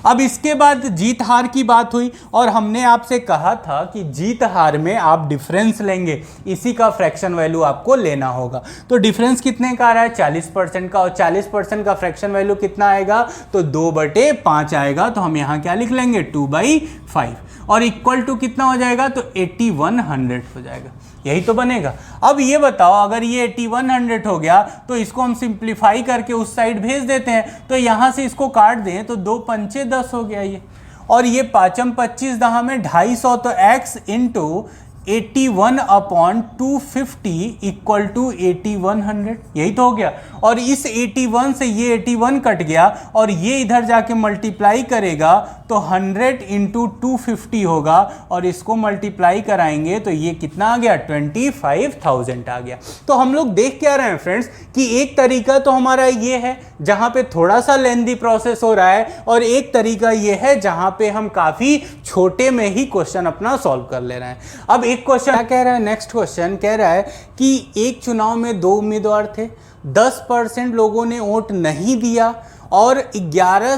अब इसके बाद जीत हार की बात हुई और हमने आपसे कहा था कि जीत हार में आप डिफरेंस लेंगे, इसी का फ्रैक्शन वैल्यू आपको लेना होगा। तो डिफरेंस कितने का आ रहा है, 40% का। और 40% का फ्रैक्शन वैल्यू कितना आएगा, तो 2/5 आएगा। तो हम यहाँ क्या लिख लेंगे, 2/5। और इक्वल टू कितना हो जाएगा, तो 8100 हो जाएगा। यही तो बनेगा। अब ये बताओ अगर ये 8100 हो गया तो इसको हम सिंप्लीफाई करके उस साइड भेज देते हैं। तो यहाँ से इसको काट दें तो 2 पंचे 10 हो गया ये, और ये 5 25 दहा में 250। तो x इंटू 81/250 इक्वल टू 8100, यही तो हो गया। और इस 81 से ये 81 कट गया और ये इधर जाके मल्टीप्लाई करेगा तो 100 इंटू 250 होगा, और इसको मल्टीप्लाई कराएंगे तो ये कितना आ गया, 25,000 आ गया। तो हम लोग देख क्या रहे हैं फ्रेंड्स कि एक तरीका तो हमारा ये है जहां पे थोड़ा सा लेंदी प्रोसेस हो रहा है, और एक तरीका ये है जहां पे हम काफी छोटे में ही क्वेश्चन अपना सॉल्व कर ले रहे हैं। अब एक क्वेश्चन क्या कह रहा है, नेक्स्ट क्वेश्चन कह रहा है कि एक चुनाव में 2 उम्मीदवार थे, 10% लोगों ने वोट नहीं दिया और 11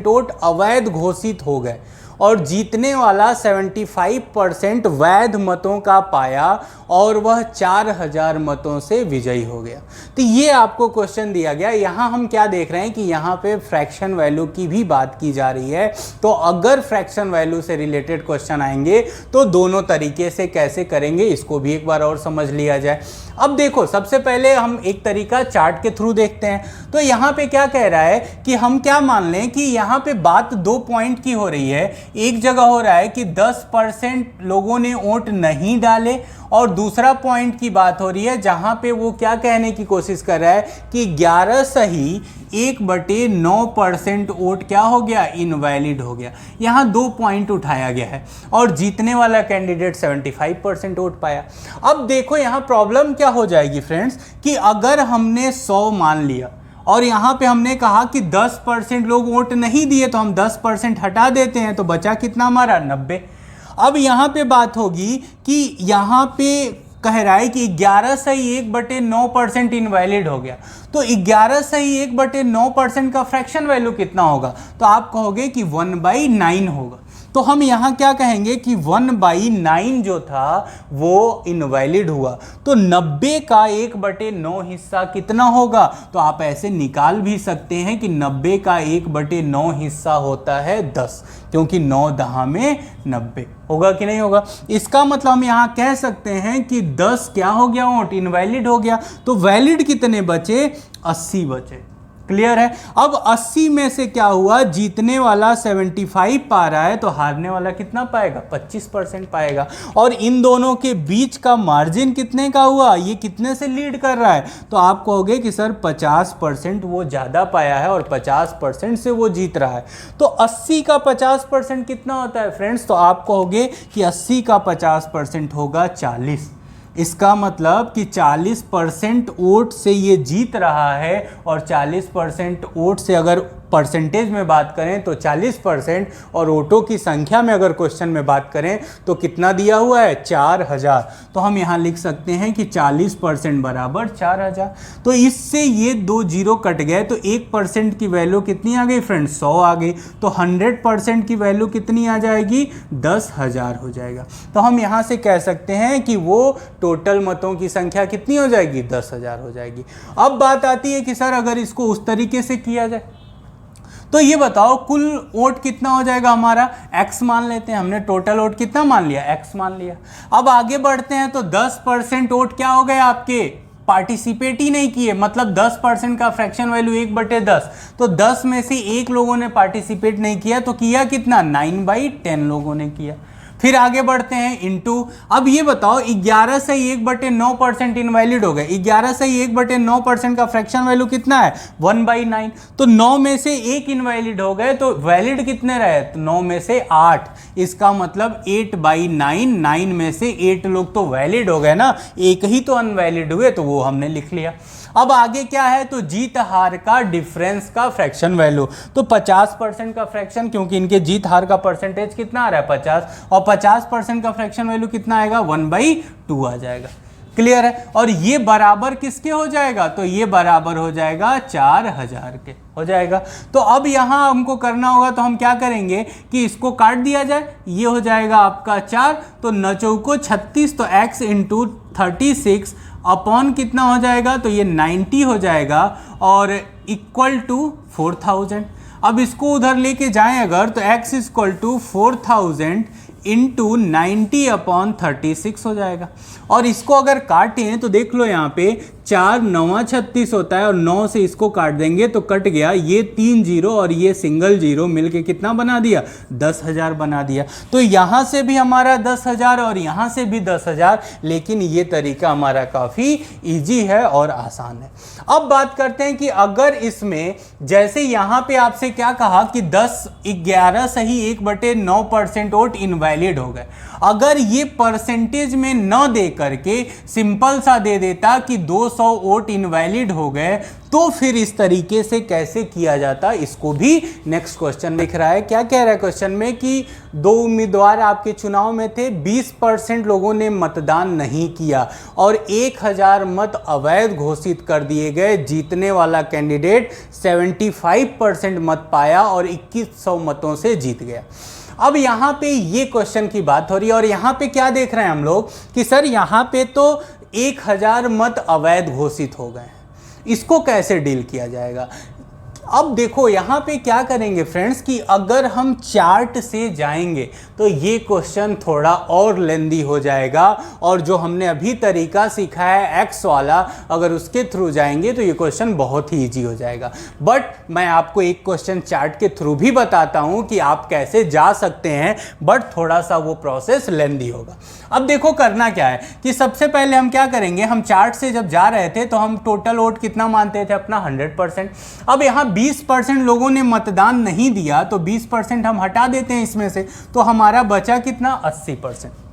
वोट अवैध घोषित हो गए और जीतने वाला 75% वैध मतों का पाया और वह 4000 मतों से विजयी हो गया। तो ये आपको क्वेश्चन दिया गया। यहाँ हम क्या देख रहे हैं कि यहाँ पे फ्रैक्शन वैल्यू की भी बात की जा रही है। तो अगर फ्रैक्शन वैल्यू से रिलेटेड क्वेश्चन आएंगे तो दोनों तरीके से कैसे करेंगे इसको भी एक बार और समझ लिया जाए। अब देखो, सबसे पहले हम एक तरीका चार्ट के थ्रू देखते हैं। तो यहाँ पे क्या कह रहा है कि हम क्या मान लें कि यहाँ पे बात 2 पॉइंट की हो रही है। एक जगह हो रहा है कि 10% लोगों ने वोट नहीं डाले और दूसरा पॉइंट की बात हो रही है जहां पे वो क्या कहने की कोशिश कर रहा है कि 11 सही 1/9% वोट क्या हो गया, इनवैलिड हो गया। यहां 2 पॉइंट उठाया गया है और जीतने वाला कैंडिडेट 75% वोट पाया। अब देखो यहां प्रॉब्लम क्या हो जाएगी फ्रेंड्स कि अगर हमने 100 मान लिया और यहाँ पे हमने कहा कि 10% लोग वोट नहीं दिए तो हम 10% हटा देते हैं, तो बचा कितना हमारा 90। अब यहाँ पे बात होगी कि यहाँ पे कह रहा है कि 11 सही 1/9% इनवैलिड हो गया। तो 11 सही 1/9% का फ्रैक्शन वैल्यू कितना होगा, तो आप कहोगे कि 1/9 होगा। तो हम यहाँ क्या कहेंगे कि 1/9 जो था वो इनवैलिड हुआ। तो 90 का 1/9 हिस्सा कितना होगा, तो आप ऐसे निकाल भी सकते हैं कि 90 का 1/9 हिस्सा होता है 10, क्योंकि 9 दहा में 90 होगा कि नहीं होगा। इसका मतलब हम यहाँ कह सकते हैं कि 10 क्या हो गया, वोट इनवैलिड हो गया। तो वैलिड कितने बचे, 80 बचे। क्लियर है। अब 80 में से क्या हुआ, जीतने वाला 75 पा रहा है तो हारने वाला कितना पाएगा, 25% पाएगा। और इन दोनों के बीच का मार्जिन कितने का हुआ, ये कितने से लीड कर रहा है, तो आप कहोगे कि सर 50% वो ज़्यादा पाया है और 50% से वो जीत रहा है। तो 80 का 50% कितना होता है फ्रेंड्स, तो आप कहोगे कि 80 का 50% होगा 40। इसका मतलब कि 40% वोट से ये जीत रहा है और 40% वोट से अगर परसेंटेज में बात करें तो 40% और वोटों की संख्या में अगर क्वेश्चन में बात करें तो कितना दिया हुआ है, 4000। तो हम यहाँ लिख सकते हैं कि 40% बराबर 4000। तो इससे ये 2 जीरो कट गए तो 1% की वैल्यू कितनी आ गई फ्रेंड्स, 100 आ गई। तो 100% की वैल्यू कितनी आ जाएगी, 10,000 हो जाएगा। तो हम यहाँ से कह सकते हैं कि वो टोटल मतों की संख्या कितनी हो जाएगी, 10,000 हो जाएगी। अब बात आती है कि सर अगर इसको उस तरीके से किया जाए तो ये बताओ कुल वोट कितना हो जाएगा हमारा, x मान लेते हैं। हमने टोटल वोट कितना मान लिया, x मान लिया। अब आगे बढ़ते हैं तो 10% वोट क्या हो गए आपके, पार्टिसिपेट ही नहीं किए, मतलब 10% का फ्रैक्शन वैल्यू 1/10। तो 10 में से 1 लोगों ने पार्टिसिपेट नहीं किया तो किया कितना, 9/10 लोगों ने किया। फिर आगे बढ़ते हैं इनटू। अब ये बताओ 11 से 1/9% इनवैलिड हो गए। 11 से 1/9% का फ्रैक्शन वैल्यू कितना है, 1/9। तो 9 में से 1 इनवैलिड हो गए तो वैलिड कितने रहे, तो 9 में से 8। इसका मतलब 8/9, 9 में से 8 लोग तो वैलिड हो गए ना, एक ही तो अनवैलिड हुए, तो वो हमने लिख लिया। अब आगे क्या है, तो जीत हार का डिफरेंस का फ्रैक्शन वैल्यू। तो 50% का फ्रैक्शन, क्योंकि इनके जीत हार का परसेंटेज कितना आ रहा है, 50, और 50% का फ्रैक्शन वैल्यू कितना आएगा, 1/2 आ जाएगा। क्लियर है। और ये बराबर किसके हो जाएगा, तो ये बराबर हो जाएगा 4000 के हो जाएगा। तो अब यहाँ हमको करना होगा, तो हम क्या करेंगे कि इसको काट दिया जाए, ये हो जाएगा आपका 4, तो 9 चौको 36, तो x × 36 अपॉन कितना हो जाएगा, तो ये 90 हो जाएगा और इक्वल टू 4000। अब इसको उधर लेके जाएं अगर, तो x = 4000 इंटू 90/36 हो जाएगा। और इसको अगर काटें तो देख लो यहाँ पे 4 9 36 होता है और 9 से इसको काट देंगे तो कट गया, ये 3 जीरो और ये सिंगल जीरो मिलके कितना बना दिया, 10,000 बना दिया। तो यहाँ से भी हमारा 10,000 और यहाँ से भी 10,000, लेकिन ये तरीका हमारा काफ़ी इजी है और आसान है। अब बात करते हैं कि अगर इसमें जैसे यहाँ पे आपसे क्या कहा कि 11 सही 1/9% वोट इनवैलिड इनवैलिड हो गए। अगर ये परसेंटेज में न दे करके सिंपल सा दे देता कि 200 वोट इनवैलिड हो गए, तो फिर इस तरीके से कैसे किया जाता, इसको भी नेक्स्ट क्वेश्चन लिख रहा है। क्या कह रहा है क्वेश्चन में कि 2 उम्मीदवार आपके चुनाव में थे, 20% लोगों ने मतदान नहीं किया और 1000 मत अवैध घोषित कर दिए गए। जीतने वाला कैंडिडेट 75% मत पाया और 2100 मतों से जीत गया। अब यहाँ पे ये क्वेश्चन की बात हो रही है और यहाँ पे क्या देख रहे हैं हम लोग कि सर यहाँ पे तो 1000 मत अवैध घोषित हो गए, इसको कैसे डील किया जाएगा। अब देखो यहाँ पे क्या करेंगे फ्रेंड्स कि अगर हम चार्ट से जाएंगे तो ये क्वेश्चन थोड़ा और लेंदी हो जाएगा और जो हमने अभी तरीका सीखा है एक्स वाला, अगर उसके थ्रू जाएंगे तो ये क्वेश्चन बहुत ही इजी हो जाएगा। बट मैं आपको एक क्वेश्चन चार्ट के थ्रू भी बताता हूँ कि आप कैसे जा सकते हैं, बट थोड़ा सा वो प्रोसेस लेंदी होगा। अब देखो करना क्या है कि सबसे पहले हम क्या करेंगे, हम चार्ट से जब जा रहे थे तो हम टोटल वोट कितना मानते थे अपना 100%। अब यहाँ 20% लोगों ने मतदान नहीं दिया तो 20% हम हटा देते हैं इसमें से, तो हमारा बचा कितना 80%।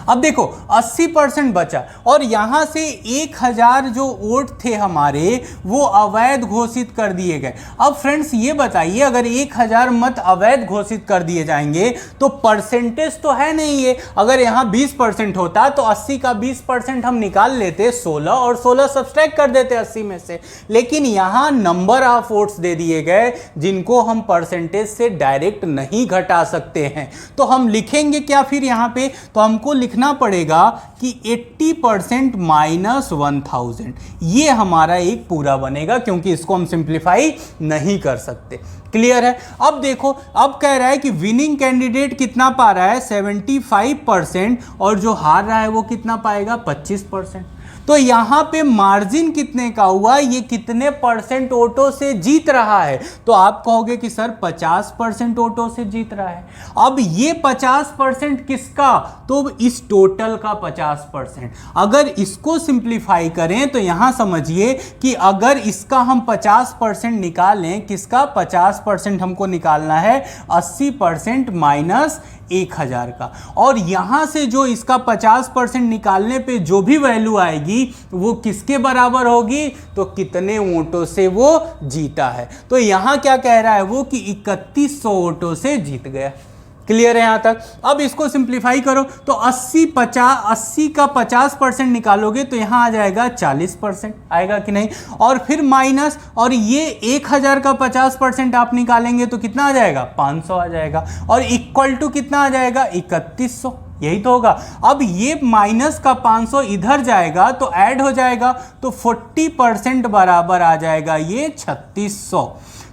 अब देखो 80% बचा और यहां से 1000 जो वोट थे हमारे वो अवैध घोषित कर दिए गए। अब फ्रेंड्स ये बताइए अगर 1000 मत अवैध घोषित कर दिए जाएंगे तो परसेंटेज तो है नहीं ये, अगर यहां 20% होता तो 80 का 20% हम निकाल लेते 16 और 16 सब्सट्रैक्ट कर देते 80 में से। लेकिन यहां नंबर ऑफ वोट्स दे दिए गए जिनको हम परसेंटेज से डायरेक्ट नहीं घटा सकते हैं। तो हम लिखेंगे क्या फिर यहां पे, तो हमको लिखना पड़ेगा कि 80% माइनस 1000, ये हमारा एक पूरा बनेगा क्योंकि इसको हम सिंप्लीफाई नहीं कर सकते। क्लियर है। अब देखो अब कह रहा है कि विनिंग कैंडिडेट कितना पा रहा है 75% और जो हार रहा है वो कितना पाएगा 25%। तो यहां पे मार्जिन कितने का हुआ, ये कितने परसेंट वोटों से जीत रहा है, तो आप कहोगे कि सर 50% वोटों से जीत रहा है। अब ये 50% किसका, तो इस टोटल का 50%। अगर इसको सिंप्लीफाई करें तो यहां समझिए कि अगर इसका हम 50% निकालें, किसका 50% हमको निकालना है 80% माइनस 1000 का, और यहां से जो इसका 50% निकालने पे जो भी वैल्यू आएगी वो किसके बराबर होगी, तो कितने वोटों से वो जीता है। तो यहां क्या कह रहा है वो कि 3100 वोटों से जीत गया। क्लियर है यहां तक। अब इसको सिंप्लीफाई करो तो 80 का 50% निकालोगे तो यहां आ जाएगा 40%, आएगा कि नहीं, और फिर माइनस, और ये 1000 का 50% आप निकालेंगे तो कितना आ जाएगा 500 आ जाएगा, और इक्वल टू कितना आ जाएगा 3100, यही तो होगा। अब ये माइनस का 500 इधर जाएगा तो ऐड हो जाएगा तो 40% बराबर आ जाएगा ये 3600।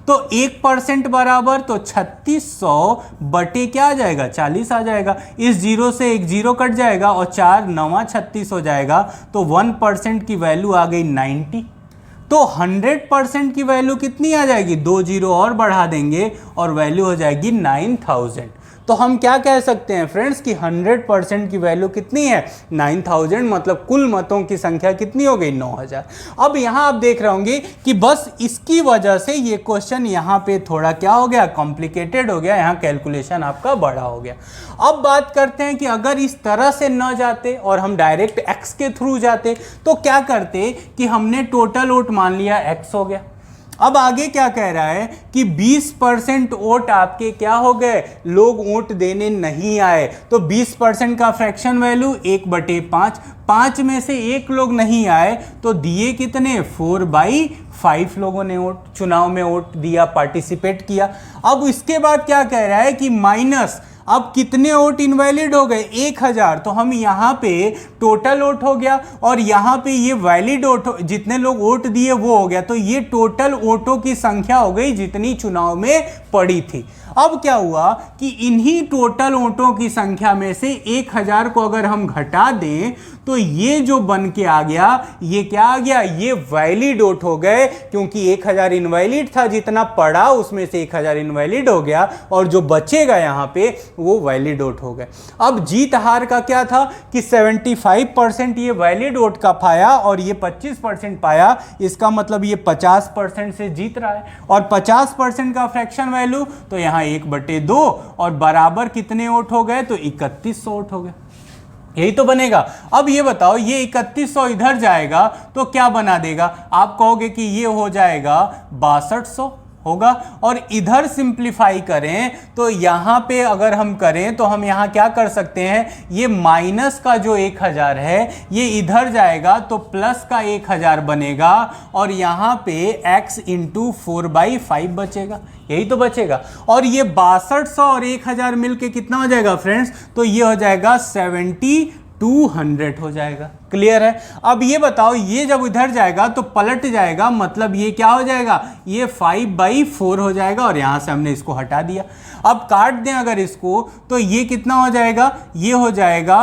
तो 1% बराबर तो 3600 बटे क्या आ जाएगा 40 आ जाएगा। इस जीरो से एक जीरो कट जाएगा और 4 9 36 हो जाएगा, तो 1% की वैल्यू आ गई 90। तो 100% की वैल्यू कितनी आ जाएगी, 2 जीरो और बढ़ा देंगे और वैल्यू हो जाएगी 9000। तो हम क्या कह सकते हैं फ्रेंड्स कि 100% की वैल्यू कितनी है 9000, मतलब कुल मतों की संख्या कितनी हो गई 9000। अब यहां आप देख रहे होंगे कि बस इसकी वजह से ये क्वेश्चन यहां पे थोड़ा क्या हो गया कॉम्प्लिकेटेड हो गया, यहां कैलकुलेशन आपका बड़ा हो गया। अब बात करते हैं कि अगर इस तरह से न जाते और हम डायरेक्ट एक्स के थ्रू जाते तो क्या करते कि हमने टोटल वोट मान लिया एक्स हो गया। अब आगे क्या कह रहा है कि 20% वोट आपके क्या हो गए, लोग वोट देने नहीं आए, तो 20% का फ्रैक्शन वैल्यू 1/5, 5 में से एक लोग नहीं आए तो दिए कितने 4/5 लोगों ने वोट चुनाव में वोट दिया, पार्टिसिपेट किया। अब इसके बाद क्या कह रहा है कि माइनस, अब कितने वोट इनवैलिड हो गए 1000, तो हम यहाँ पे टोटल वोट हो गया और यहाँ पे ये वैलिड वोट जितने लोग वोट दिए वो हो गया, तो ये टोटल वोटों की संख्या हो गई जितनी चुनाव में पड़ी थी। अब क्या हुआ कि इन्हीं टोटल वोटों की संख्या में से 1000 को अगर हम घटा दें तो ये जो बन के आ गया ये क्या आ गया, ये वैलिड वोट हो गए, क्योंकि 1000 इनवैलिड था, जितना पड़ा उसमें से 1000 इनवैलिड हो गया और जो बचेगा यहाँ पे वो वैलिड वोट हो गए। अब जीत हार का क्या था कि 75% ये वैलिड वोट का पाया और ये 25% पाया, इसका मतलब ये 50% से जीत रहा है। और 50% का फ्रैक्शन वैल्यू तो यहाँ 1/2 और बराबर कितने वोट हो गए, तो 3100 वोट हो गए। यही तो बनेगा। अब ये बताओ, ये 3100 इधर जाएगा तो क्या बना देगा, आप कहोगे कि ये हो जाएगा 6200 होगा। और इधर सिंप्लीफाई करें तो यहाँ पे अगर हम करें तो हम यहाँ क्या कर सकते हैं, ये माइनस का जो 1000 है ये इधर जाएगा तो प्लस का 1000 बनेगा और यहाँ पे x इंटू 4/5 बचेगा। यही तो बचेगा। और ये 6200 और 1000 मिलके कितना हो जाएगा फ्रेंड्स, तो ये हो जाएगा 7200 हो जाएगा। क्लियर है। अब ये बताओ, ये जब इधर जाएगा तो पलट जाएगा, मतलब ये क्या हो जाएगा, ये 5/4 हो जाएगा और यहां से हमने इसको हटा दिया। अब काट दें अगर इसको तो ये कितना हो जाएगा, ये हो जाएगा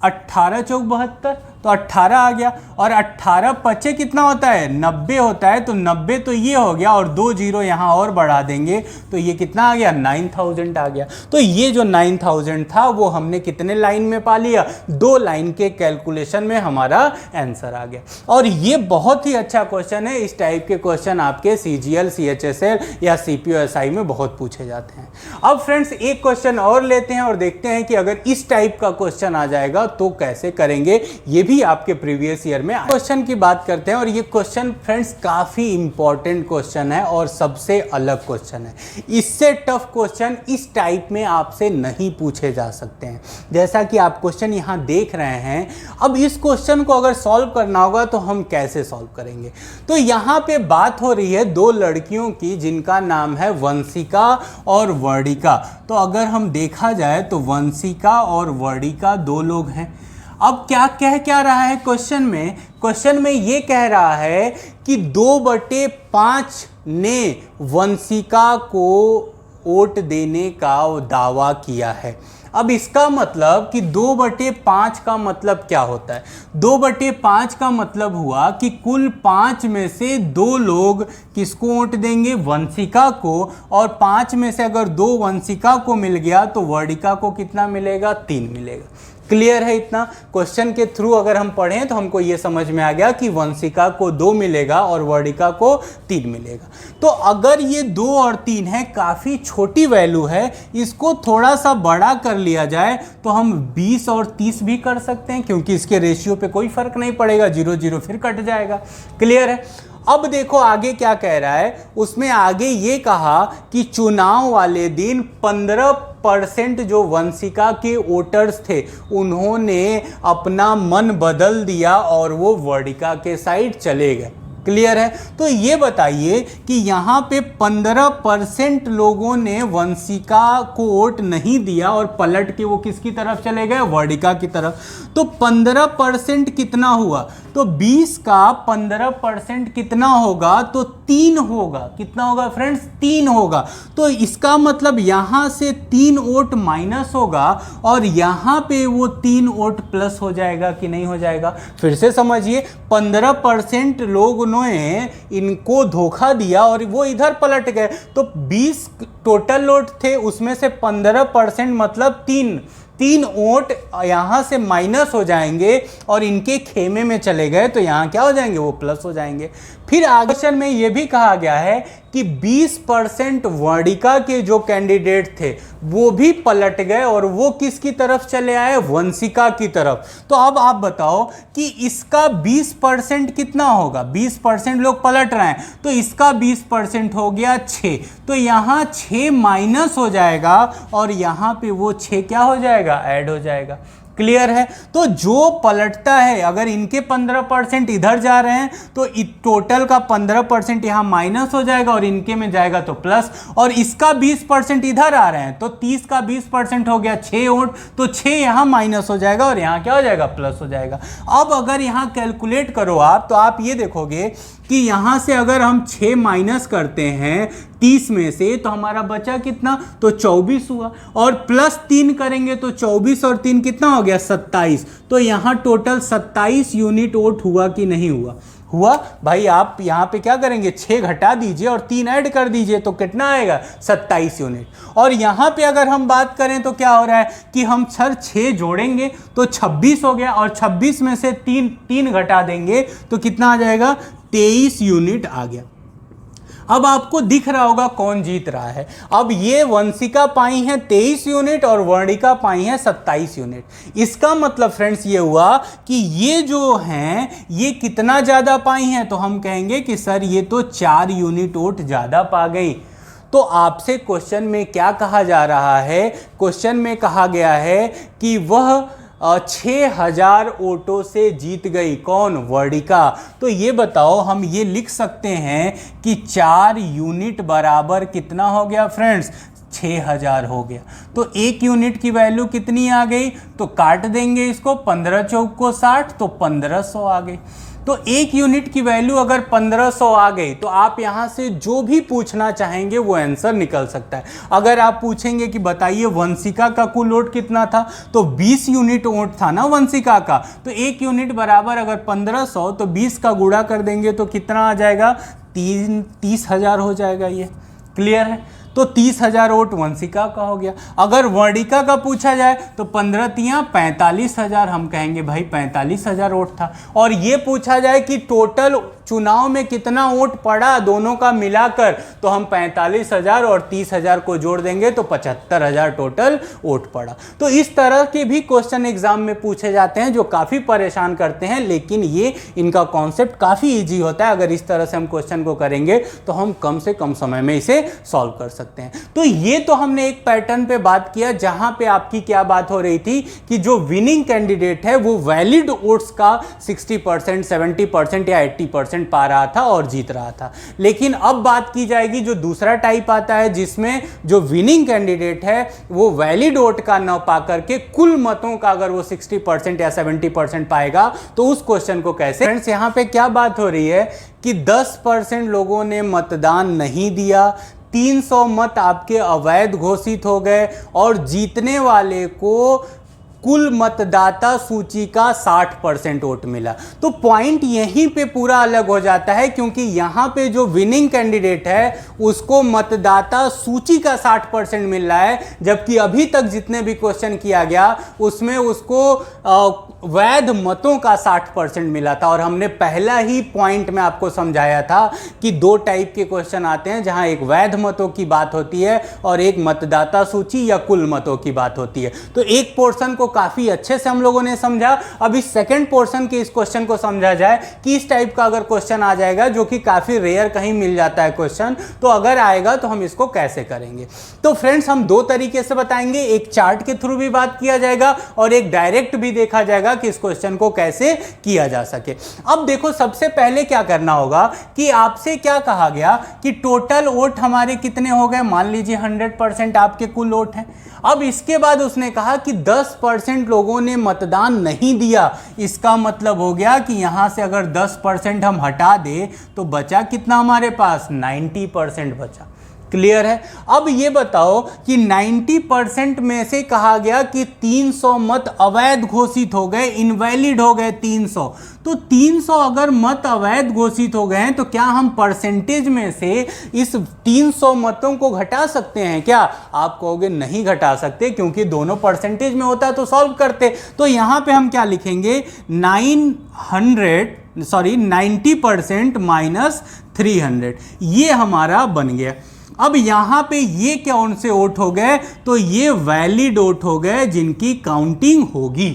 18 चौक 72, तो 18 आ गया। और 18 पचे कितना होता है, 90 होता है, तो 90 तो ये हो गया और 2 जीरो यहाँ और बढ़ा देंगे तो ये कितना आ गया, 9000 आ गया। तो ये जो 9000 था वो हमने कितने लाइन में पा लिया, 2 लाइन के कैलकुलेशन में हमारा आंसर आ गया। और ये बहुत ही अच्छा क्वेश्चन है। इस टाइप के क्वेश्चन आपके CGL, CHSL या CPO-SI में बहुत पूछे जाते हैं। अब फ्रेंड्स एक क्वेश्चन और लेते हैं और देखते हैं कि अगर इस टाइप का क्वेश्चन आ जाएगा तो कैसे करेंगे। ये भी आपके प्रीवियस ईयर में क्वेश्चन की बात करते हैं और ये क्वेश्चन फ्रेंड्स काफी इंपॉर्टेंट क्वेश्चन है और सबसे अलग क्वेश्चन है। इससे टफ क्वेश्चन इस टाइप में आपसे नहीं पूछे जा सकते हैं। जैसा कि आप क्वेश्चन यहां देख रहे हैं, अब इस क्वेश्चन को अगर सॉल्व करना होगा तो हम कैसे सॉल्व करेंगे। तो यहां पे बात हो रही है 2 लड़कियों की जिनका नाम है वंशिका और वर्णिका। तो अगर हम देखा जाए तो वंशिका और वर्णिका 2 लोग हैं। अब क्या रहा है क्वेश्चन में ये कह रहा है कि 2/5 ने वंशिका को वोट देने का दावा किया है। अब इसका मतलब कि 2/5 का मतलब क्या होता है, 2/5 का मतलब हुआ कि कुल 5 में से 2 लोग किसको वोट देंगे, वंशिका को। और 5 में से अगर 2 वंशिका को मिल गया तो वर्णिका को कितना मिलेगा, 3 मिलेगा। क्लियर है। इतना क्वेश्चन के थ्रू अगर हम पढ़ें तो हमको ये समझ में आ गया कि वंशिका को 2 मिलेगा और वर्णिका को 3 मिलेगा। तो अगर ये 2 और 3 है, काफ़ी छोटी वैल्यू है, इसको थोड़ा सा बड़ा कर लिया जाए तो हम 20 और 30 भी कर सकते हैं, क्योंकि इसके रेशियो पे कोई फर्क नहीं पड़ेगा, 0 0 फिर कट जाएगा। क्लियर है। अब देखो आगे क्या कह रहा है, उसमें आगे ये कहा कि चुनाव वाले दिन 15% जो वंशिका के वोटर्स थे उन्होंने अपना मन बदल दिया और वो वर्णिका के साइड चले गए। क्लियर है। तो ये बताइए कि यहाँ पे 15% लोगों ने वंशिका को वोट नहीं दिया और पलट के वो किसकी तरफ चले गए, वर्णिका की तरफ। तो 15% कितना हुआ, तो 20 का 15% कितना होगा, तो 3 होगा। कितना होगा फ्रेंड्स, 3 होगा। तो इसका मतलब यहाँ से 3 वोट माइनस होगा और यहाँ पे वो 3 वोट प्लस हो जाएगा कि नहीं हो जाएगा। फिर से समझिए, 15% लोग इनको धोखा दिया और वो इधर पलट गए, तो 20 टोटल वोट थे, उसमें से 15% मतलब 3 वोट यहाँ से माइनस हो जाएंगे और इनके खेमे में चले गए, तो यहाँ क्या हो जाएंगे, वो प्लस हो जाएंगे। फिर आगे क्वेश्चन में ये भी कहा गया है कि 20% वर्णिका के जो कैंडिडेट थे वो भी पलट गए और वो किसकी तरफ चले आए, वंशिका की तरफ। तो अब आप बताओ कि इसका 20% कितना होगा, 20% लोग पलट रहे हैं, तो इसका 20% हो गया 6, तो यहाँ 6 माइनस हो जाएगा और यहाँ पे वो 6 क्या हो जाएगा, ऐड हो जाएगा। क्लियर है। तो जो पलटता है, अगर इनके 15% इधर जा रहे हैं तो टोटल का 15% यहाँ माइनस हो जाएगा और इनके में जाएगा तो प्लस, और इसका 20% इधर आ रहे हैं तो 30 का 20% हो गया 6 वोट, तो 6 यहाँ माइनस हो जाएगा और यहाँ क्या हो जाएगा, प्लस हो जाएगा। अब अगर यहाँ कैलकुलेट करो आप, तो आप ये देखोगे कि यहाँ से अगर हम 6 माइनस करते हैं 30 में से तो हमारा बचा कितना, तो 24 हुआ, और प्लस 3 करेंगे तो 24 और 3 कितना हो गया, 27। तो यहाँ टोटल 27 यूनिट वोट हुआ कि नहीं हुआ। हुआ भाई। आप यहाँ पे क्या करेंगे, 6 घटा दीजिए और 3 ऐड कर दीजिए तो कितना आएगा, 27 यूनिट। और यहाँ पे अगर हम बात करें तो क्या हो रहा है कि हम सर 6 जोड़ेंगे तो 26 हो गया, और 26 में से 3 घटा देंगे तो कितना आ जाएगा, 23 यूनिट आ गया। अब आपको दिख रहा होगा कौन जीत रहा है। अब ये वंशिका पाई है 23 यूनिट और वर्णिका पाई है 27 यूनिट। इसका मतलब फ्रेंड्स ये हुआ कि ये जो हैं ये कितना ज़्यादा पाई हैं, तो हम कहेंगे कि सर ये तो 4 यूनिट वोट ज़्यादा पा गई। तो आपसे क्वेश्चन में क्या कहा जा रहा है, क्वेश्चन में कहा गया है कि वह 6000 वोटों से जीत गई, कौन, वर्णिका। तो ये बताओ, हम ये लिख सकते हैं कि 4 यूनिट बराबर कितना हो गया फ्रेंड्स, 6000 हो गया। तो 1 यूनिट की वैल्यू कितनी आ गई, तो काट देंगे इसको, 15 चौक को 60 तो 1500 आ गई। तो 1 यूनिट की वैल्यू अगर 1500 आ गई तो आप यहाँ से जो भी पूछना चाहेंगे वो आंसर निकल सकता है। अगर आप पूछेंगे कि बताइए वंशिका का कुल वोट कितना था, तो 20 यूनिट वोट था ना वंशिका का, तो 1 यूनिट बराबर अगर 1500 तो 20 का गुणा कर देंगे तो कितना आ जाएगा, 30,000 हो जाएगा। ये क्लियर है। तो 30,000 वोट वंशिका का हो गया। अगर वर्णिका का पूछा जाए तो 15 तियां 45,000, हम कहेंगे भाई 45,000 वोट था। और ये पूछा जाए कि टोटल चुनाव में कितना वोट पड़ा दोनों का मिलाकर, तो हम 45,000 और 30,000 को जोड़ देंगे तो 75,000 टोटल वोट पड़ा। तो इस तरह के भी क्वेश्चन एग्जाम में पूछे जाते हैं जो काफ़ी परेशान करते हैं, लेकिन ये इनका कॉन्सेप्ट काफ़ी ईजी होता है। अगर इस तरह से हम क्वेश्चन को करेंगे तो हम कम से कम समय में इसे सॉल्व कर सकते हैं। तो ये तो हमने एक पैटर्न पे बात किया जहां पे आपकी क्या बात हो रही थी कि जो विनिंग कैंडिडेट है वो वैलिड वोट्स का 60%, 70% या 80% पा रहा था और जीत रहा था। लेकिन अब बात की जाएगी जो दूसरा टाइप आता है जिसमें जो विनिंग कैंडिडेट है वो वैलिड वोट का न पा करके कुल मतों का अगर वो 60% या 70% पाएगा तो उस क्वेश्चन को कैसे। फ्रेंड्स यहां पे क्या बात हो रही है कि 10% लोगों ने मतदान नहीं दिया, 300 मत आपके अवैध घोषित हो गए और जीतने वाले को कुल मतदाता सूची का 60% वोट मिला। तो पॉइंट यहीं पे पूरा अलग हो जाता है, क्योंकि यहां पे जो विनिंग कैंडिडेट है उसको मतदाता सूची का 60% मिल रहा है, जबकि अभी तक जितने भी क्वेश्चन किया गया उसमें उसको वैध मतों का 60% मिला था। और हमने पहला ही पॉइंट में आपको समझाया था कि 2 टाइप के क्वेश्चन आते हैं, जहां एक वैध मतों की बात होती है और एक मतदाता सूची या कुल मतों की बात होती है। तो एक पोर्शन को काफी अच्छे से हम लोगों ने समझा। अब इस सेकंड पोर्शन के इस क्वेश्चन को समझा जाए कि इस टाइप का अगर क्वेश्चन आ जाएगा, जो कि काफी रेयर कहीं मिल जाता है क्वेश्चन, तो अगर आएगा तो हम इसको कैसे करेंगे। तो फ्रेंड्स हम 2 तरीके से बताएंगे, एक चार्ट के थ्रू भी बात किया जाएगा और एक डायरेक्ट भी देखा जाएगा कि इस क्वेश्चन को कैसे किया जा सके। अब देखो, सबसे पहले क्या करना होगा कि आपसे क्या कहा गया कि टोटल वोट हमारे कितने हो गए, मान लीजिए 100% आपके कुल वोट हैं। अब इसके बाद उसने कहा कि 10% लोगों ने मतदान नहीं दिया। इसका मतलब हो गया कि यहां से अगर 10% हम हटा दें तो बचा कितना हमारे पास, 90% बचा। क्लियर है। अब ये बताओ कि 90% में से कहा गया कि 300 मत अवैध घोषित हो गए, इनवैलिड हो गए 300। तो 300 अगर मत अवैध घोषित हो गए हैं तो क्या हम परसेंटेज में से इस 300 मतों को घटा सकते हैं क्या? आप कहोगे नहीं घटा सकते, क्योंकि दोनों परसेंटेज में होता तो सॉल्व करते। तो यहां पे हम क्या लिखेंगे, 90% माइनस 300, ये हमारा बन गया। अब यहां पे ये कौन से वोट हो गए, तो ये वैलिड वोट हो गए जिनकी काउंटिंग होगी।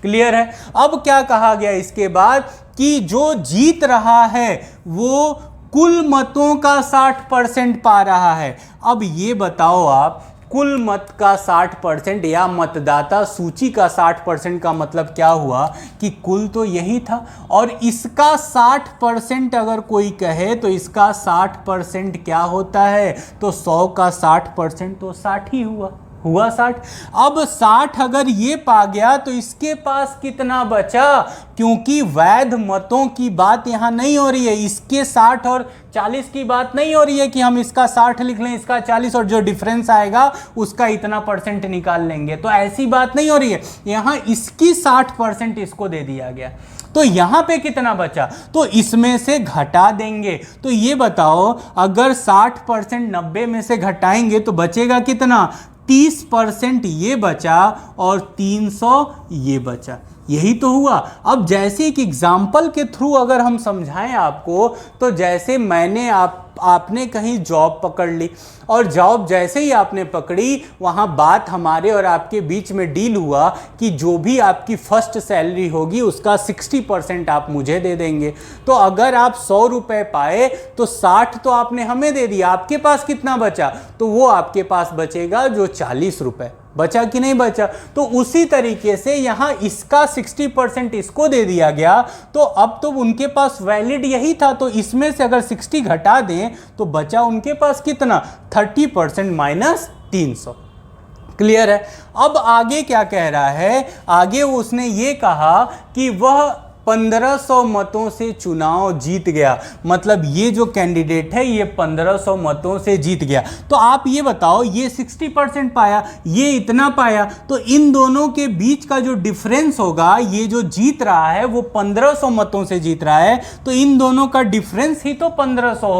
क्लियर है। अब क्या कहा गया इसके बाद कि जो जीत रहा है वो कुल मतों का 60% पा रहा है। अब ये बताओ आप, कुल मत का 60% या मतदाता सूची का 60% का मतलब क्या हुआ कि कुल तो यही था, और इसका 60% अगर कोई कहे तो इसका 60% क्या होता है, तो 100 का 60% तो 60 ही हुआ। हुआ 60। अब 60 अगर ये पा गया तो इसके पास कितना बचा, क्योंकि वैध मतों की बात यहां नहीं हो रही है, इसके 60 और 40 की बात नहीं हो रही है कि हम इसका 60 लिख लें इसका 40 और जो डिफरेंस आएगा उसका इतना परसेंट निकाल लेंगे, तो ऐसी बात नहीं हो रही है। यहां इसकी 60% इसको दे दिया गया, तो यहां पे कितना बचा, तो इसमें से घटा देंगे। तो ये बताओ अगर 60% 90 में से घटाएंगे तो बचेगा कितना, 30% ये बचा और 300 ये बचा, यही तो हुआ। अब जैसे एक एग्जाम्पल के थ्रू अगर हम समझाएं आपको, तो जैसे मैंने आपने कहीं जॉब पकड़ ली और जॉब जैसे ही आपने पकड़ी वहाँ बात हमारे और आपके बीच में डील हुआ कि जो भी आपकी फर्स्ट सैलरी होगी उसका 60% आप मुझे दे देंगे। तो अगर आप 100 रुपये पाए तो 60 तो आपने हमें दे दिया, आपके पास कितना बचा, तो वो आपके पास बचेगा जो 40 रुपये बचा कि नहीं बचा। तो उसी तरीके से यहाँ इसका 60% इसको दे दिया गया, तो अब तो उनके पास वैलिड यही था, तो इसमें से अगर 60 घटा दें तो बचा उनके पास कितना, 30% माइनस 300। क्लियर है। अब आगे क्या कह रहा है, आगे उसने ये कहा कि वह 1500 मतों से चुनाव जीत गया, मतलब ये जो कैंडिडेट है ये 1500 मतों से जीत गया। तो आप ये बताओ, ये 60% पाया, ये इतना पाया, तो इन दोनों के बीच का जो डिफरेंस होगा, ये जो जीत रहा है वो 1500 मतों से जीत रहा है, तो इन दोनों का डिफरेंस ही तो 1500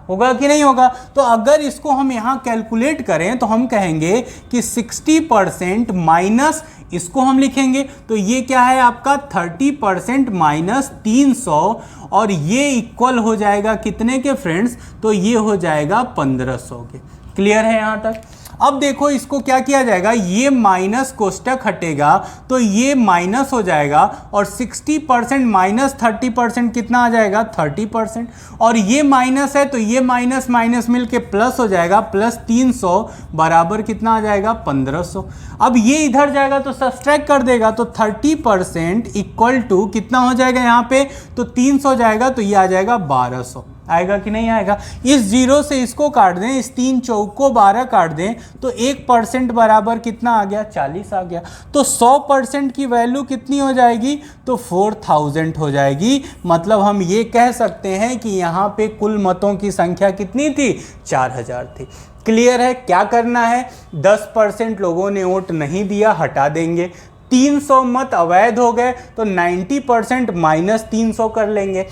होगा कि नहीं होगा। तो अगर इसको हम यहाँ कैलकुलेट करें तो हम कहेंगे कि 60% माइनस इसको हम लिखेंगे, तो ये क्या है आपका 30% माइनस 300, और ये इक्वल हो जाएगा कितने के फ्रेंड्स, तो ये हो जाएगा 1500 के। क्लियर है यहाँ तक। अब देखो इसको क्या किया जाएगा, ये माइनस कोष्टक हटेगा तो ये माइनस हो जाएगा, और 60% माइनस 30% कितना आ जाएगा, 30%, और ये माइनस है तो ये माइनस माइनस मिलके प्लस हो जाएगा, प्लस 300 बराबर कितना आ जाएगा, 1500। अब ये इधर जाएगा तो सब्सट्रैक्ट कर देगा, तो 30% इक्वल टू कितना हो जाएगा यहाँ पे, तो 300 जाएगा, तो ये आ जाएगा 1200। आएगा कि नहीं आएगा। इस जीरो से इसको काट दें, इस 3 चौक को 12 काट दें, तो 1% बराबर कितना आ गया, 40 आ गया। तो 100% की वैल्यू कितनी हो जाएगी, तो 4000 हो जाएगी। मतलब हम ये कह सकते हैं कि यहाँ पे कुल मतों की संख्या कितनी थी, 4000 थी। क्लियर है। क्या करना है, 10% लोगों ने वोट नहीं दिया, हटा देंगे। 300 मत अवैध हो गए तो 90% माइनस 300 कर लेंगे।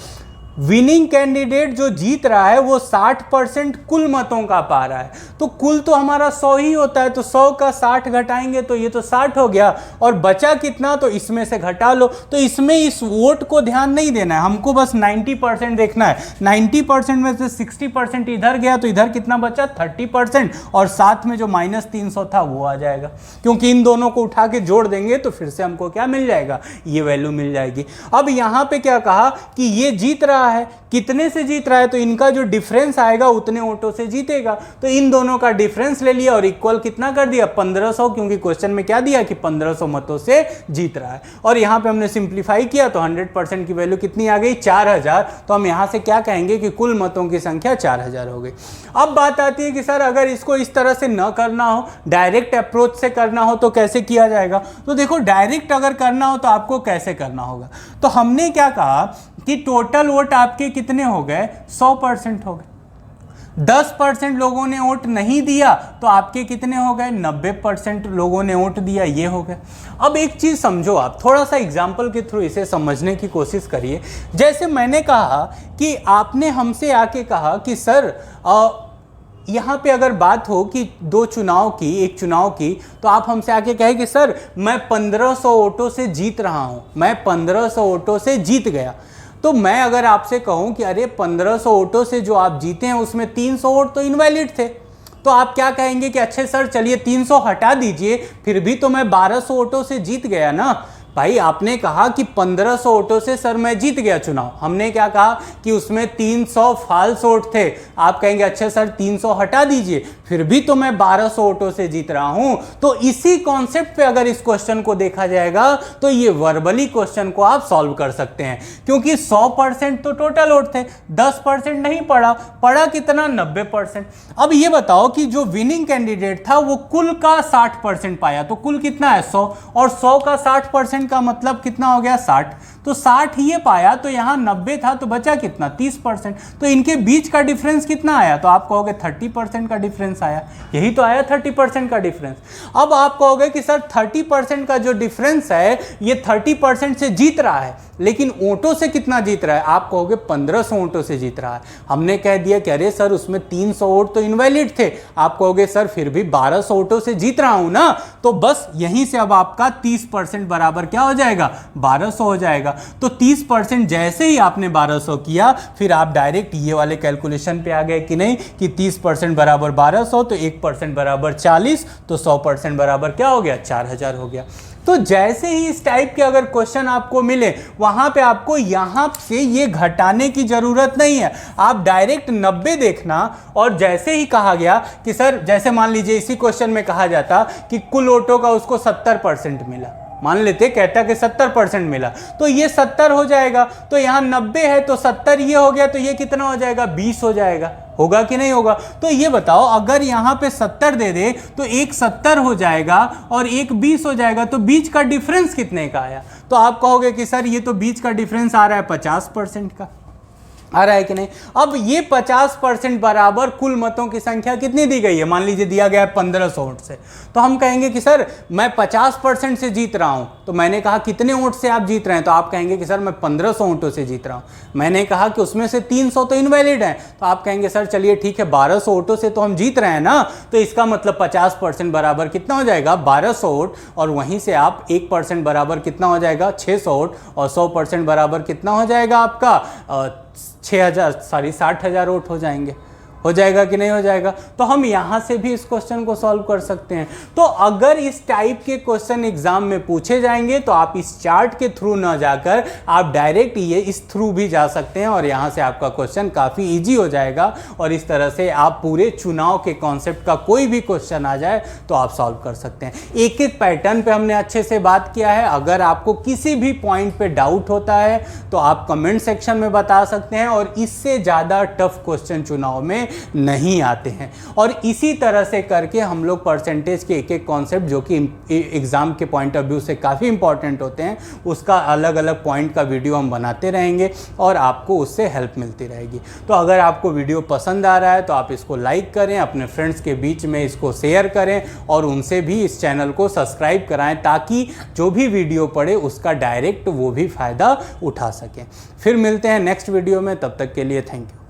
विनिंग कैंडिडेट जो जीत रहा है वो 60% कुल मतों का पा रहा है, तो कुल तो हमारा 100 ही होता है, तो 100 का 60 घटाएंगे तो ये तो 60 हो गया, और बचा कितना, तो इसमें से घटा लो। तो इसमें इस वोट को ध्यान नहीं देना है, हमको बस 90% देखना है। 90% में से 60% इधर गया तो इधर कितना बचा, 30%, और साथ में जो माइनस 300 था वो आ जाएगा, क्योंकि इन दोनों को उठा के जोड़ देंगे तो फिर से हमको क्या मिल जाएगा, ये वैल्यू मिल जाएगी। अब यहाँ पे क्या कहा कि ये जीत रहा है, कितने से जीत रहा है, तो इनका जो डिफरेंस आएगा उतने वोटों से जीतेगा, तो इन दोनों का डिफरेंस ले लिया और इक्वल कितना कर दिया, 1500, क्योंकि क्वेश्चन में क्या दिया कि 1500 मतों से जीत रहा है। और यहां पे हमने सिंप्लीफाई किया तो 100% की वैल्यू कितनी आ गई, 4000। तो हम यहां से क्या कहेंगे कि कुल मतों की संख्या 4000 हो गई। अब बात आती है कि सर अगर इसको इस तरह से न करना हो, डायरेक्ट अप्रोच से करना हो, तो कैसे किया जाएगा। तो देखो डायरेक्ट अगर करना हो तो आपको कैसे करना होगा, तो हमने क्या कहा कि टोटल वोट आपके कितने हो गए, 100% हो गए। 10% लोगों ने वोट नहीं दिया तो आपके कितने हो गए, 90% लोगों ने वोट दिया, ये हो गए। अब एक चीज समझो, आप थोड़ा सा एग्जाम्पल के थ्रू इसे समझने की कोशिश करिए। जैसे मैंने कहा कि आपने हमसे आके कहा कि सर यहाँ पे अगर बात हो कि एक चुनाव की, तो आप हमसे आके कहे कि सर मैं 1500 वोटों से जीत रहा हूँ, मैं 1500 वोटों से जीत गया। तो मैं अगर आपसे कहूं कि अरे 1500 वोटों से जो आप जीते हैं उसमें 300 वोट तो इनवैलिड थे, तो आप क्या कहेंगे कि अच्छे सर चलिए 300 हटा दीजिए, फिर भी तो मैं 1200 वोटों से जीत गया ना। भाई आपने कहा कि 1500 वोटों से सर मैं जीत गया चुनाव, हमने क्या कहा कि उसमें 300 फाल्स वोट थे। आप कहेंगे अच्छा सर 300 हटा दीजिए, फिर भी तो मैं 1200 वोटों से जीत रहा हूं। तो इसी कॉन्सेप्ट पे अगर इस क्वेश्चन को देखा जाएगा तो ये वर्बली क्वेश्चन को आप सॉल्व कर सकते हैं, क्योंकि 100% तो टोटल वोट थे, 10% नहीं पड़ा कितना, 90%। अब ये बताओ कि जो विनिंग कैंडिडेट था वो कुल का 60% पाया, तो कुल कितना है 100, और 100 का 60% का मतलब कितना हो गया 60, तो 60 ये पाया, तो यहां 90 था तो बचा कितना 30%। तो इनके बीच का डिफरेंस कितना आया, तो आप कहोगे 30% का डिफरेंस आया, यही तो आया 30% का डिफरेंस। अब आप कहोगे कि सर 30% का जो डिफरेंस है ये 30% से जीत रहा है, लेकिन वोटों से कितना जीत रहा है, आप कहोगे 1500 वोटों से जीत रहा है। हमने कह दिया कि अरे सर उसमें 300 वोट तो इनवैलिड थे, आप कहोगे सर फिर भी 1200 वोटों से जीत रहा हूं ना, तो बस यहीं से अब आपका 30% बराबर क्या हो जाएगा 1200 हो जाएगा। तो 30% जैसे ही आपने 1200 किया, फिर आप डायरेक्ट ये वाले कैलकुलेशन पे आ गए कि नहीं, कि 30% बराबर 1200, तो 1% बराबर 40, तो 100% बराबर क्या हो गया 4000 हो गया। तो जैसे ही इस टाइप के अगर क्वेश्चन आपको मिले, वहां पे आपको यहां से ये घटाने की जरूरत नहीं है, आप डायरेक्ट 90 देखना, और जैसे ही कहा गया कि सर जैसे मान लीजिए इसी क्वेश्चन में कहा जाता कि कुल वोटों का उसको 70% मिला, मान लेते कहता कि 70% मिला, तो ये 70 हो जाएगा, तो यहाँ 90 है तो 70 ये हो गया, तो ये कितना हो जाएगा 20 हो जाएगा, होगा कि नहीं होगा। तो ये बताओ अगर यहाँ पे 70 दे दे तो एक 70 हो जाएगा और एक 20 हो जाएगा, तो बीच का डिफरेंस कितने का आया, तो आप कहोगे कि सर ये तो बीच का डिफरेंस आ रहा है 50% का, आ रहा है कि नहीं। अब ये 50% बराबर कुल मतों की संख्या कितनी दी गई है, मान लीजिए दिया गया है 1500 वोट से, तो हम कहेंगे कि सर मैं 50% से जीत रहा हूं, तो मैंने कहा कितने वोट से आप जीत रहे हैं, तो आप कहेंगे कि सर मैं 1500 वोटों से जीत रहा हूं। मैंने कहा कि उसमें से 300 तो इनवैलिड है, तो आप कहेंगे सर चलिए ठीक है 1200 वोटों से तो हम जीत रहे हैं ना, तो इसका मतलब 50% बराबर कितना हो जाएगा 1200 वोट, और वहीं से आप 1% बराबर कितना हो जाएगा 600 वोट, और 100% बराबर कितना हो जाएगा आपका 60,000 वोट हो जाएंगे। हो जाएगा कि नहीं हो जाएगा। तो हम यहां से भी इस क्वेश्चन को सॉल्व कर सकते हैं। तो अगर इस टाइप के क्वेश्चन एग्जाम में पूछे जाएंगे तो आप इस चार्ट के थ्रू ना जाकर आप डायरेक्ट ये इस थ्रू भी जा सकते हैं, और यहां से आपका क्वेश्चन काफी इजी हो जाएगा, और इस तरह से आप पूरे चुनाव के कॉन्सेप्ट का कोई भी क्वेश्चन आ जाए तो आप सॉल्व कर सकते हैं। एक एक पैटर्न पे हमने अच्छे से बात किया है। अगर आपको किसी भी पॉइंट पे डाउट होता है तो आप कमेंट सेक्शन में बता सकते हैं, और इससे ज़्यादा टफ क्वेश्चन चुनाव में नहीं आते हैं। और इसी तरह से करके हम लोग परसेंटेज के एक एक कॉन्सेप्ट जो कि एग्जाम के पॉइंट ऑफ व्यू से काफ़ी इंपॉर्टेंट होते हैं, उसका अलग अलग पॉइंट का वीडियो हम बनाते रहेंगे और आपको उससे हेल्प मिलती रहेगी। तो अगर आपको वीडियो पसंद आ रहा है तो आप इसको लाइक करें, अपने फ्रेंड्स के बीच में इसको शेयर करें, और उनसे भी इस चैनल को सब्सक्राइब कराएं, ताकि जो भी वीडियो पड़े उसका डायरेक्ट वो भी फ़ायदा उठा सकें। फिर मिलते हैं नेक्स्ट वीडियो में, तब तक के लिए थैंक यू।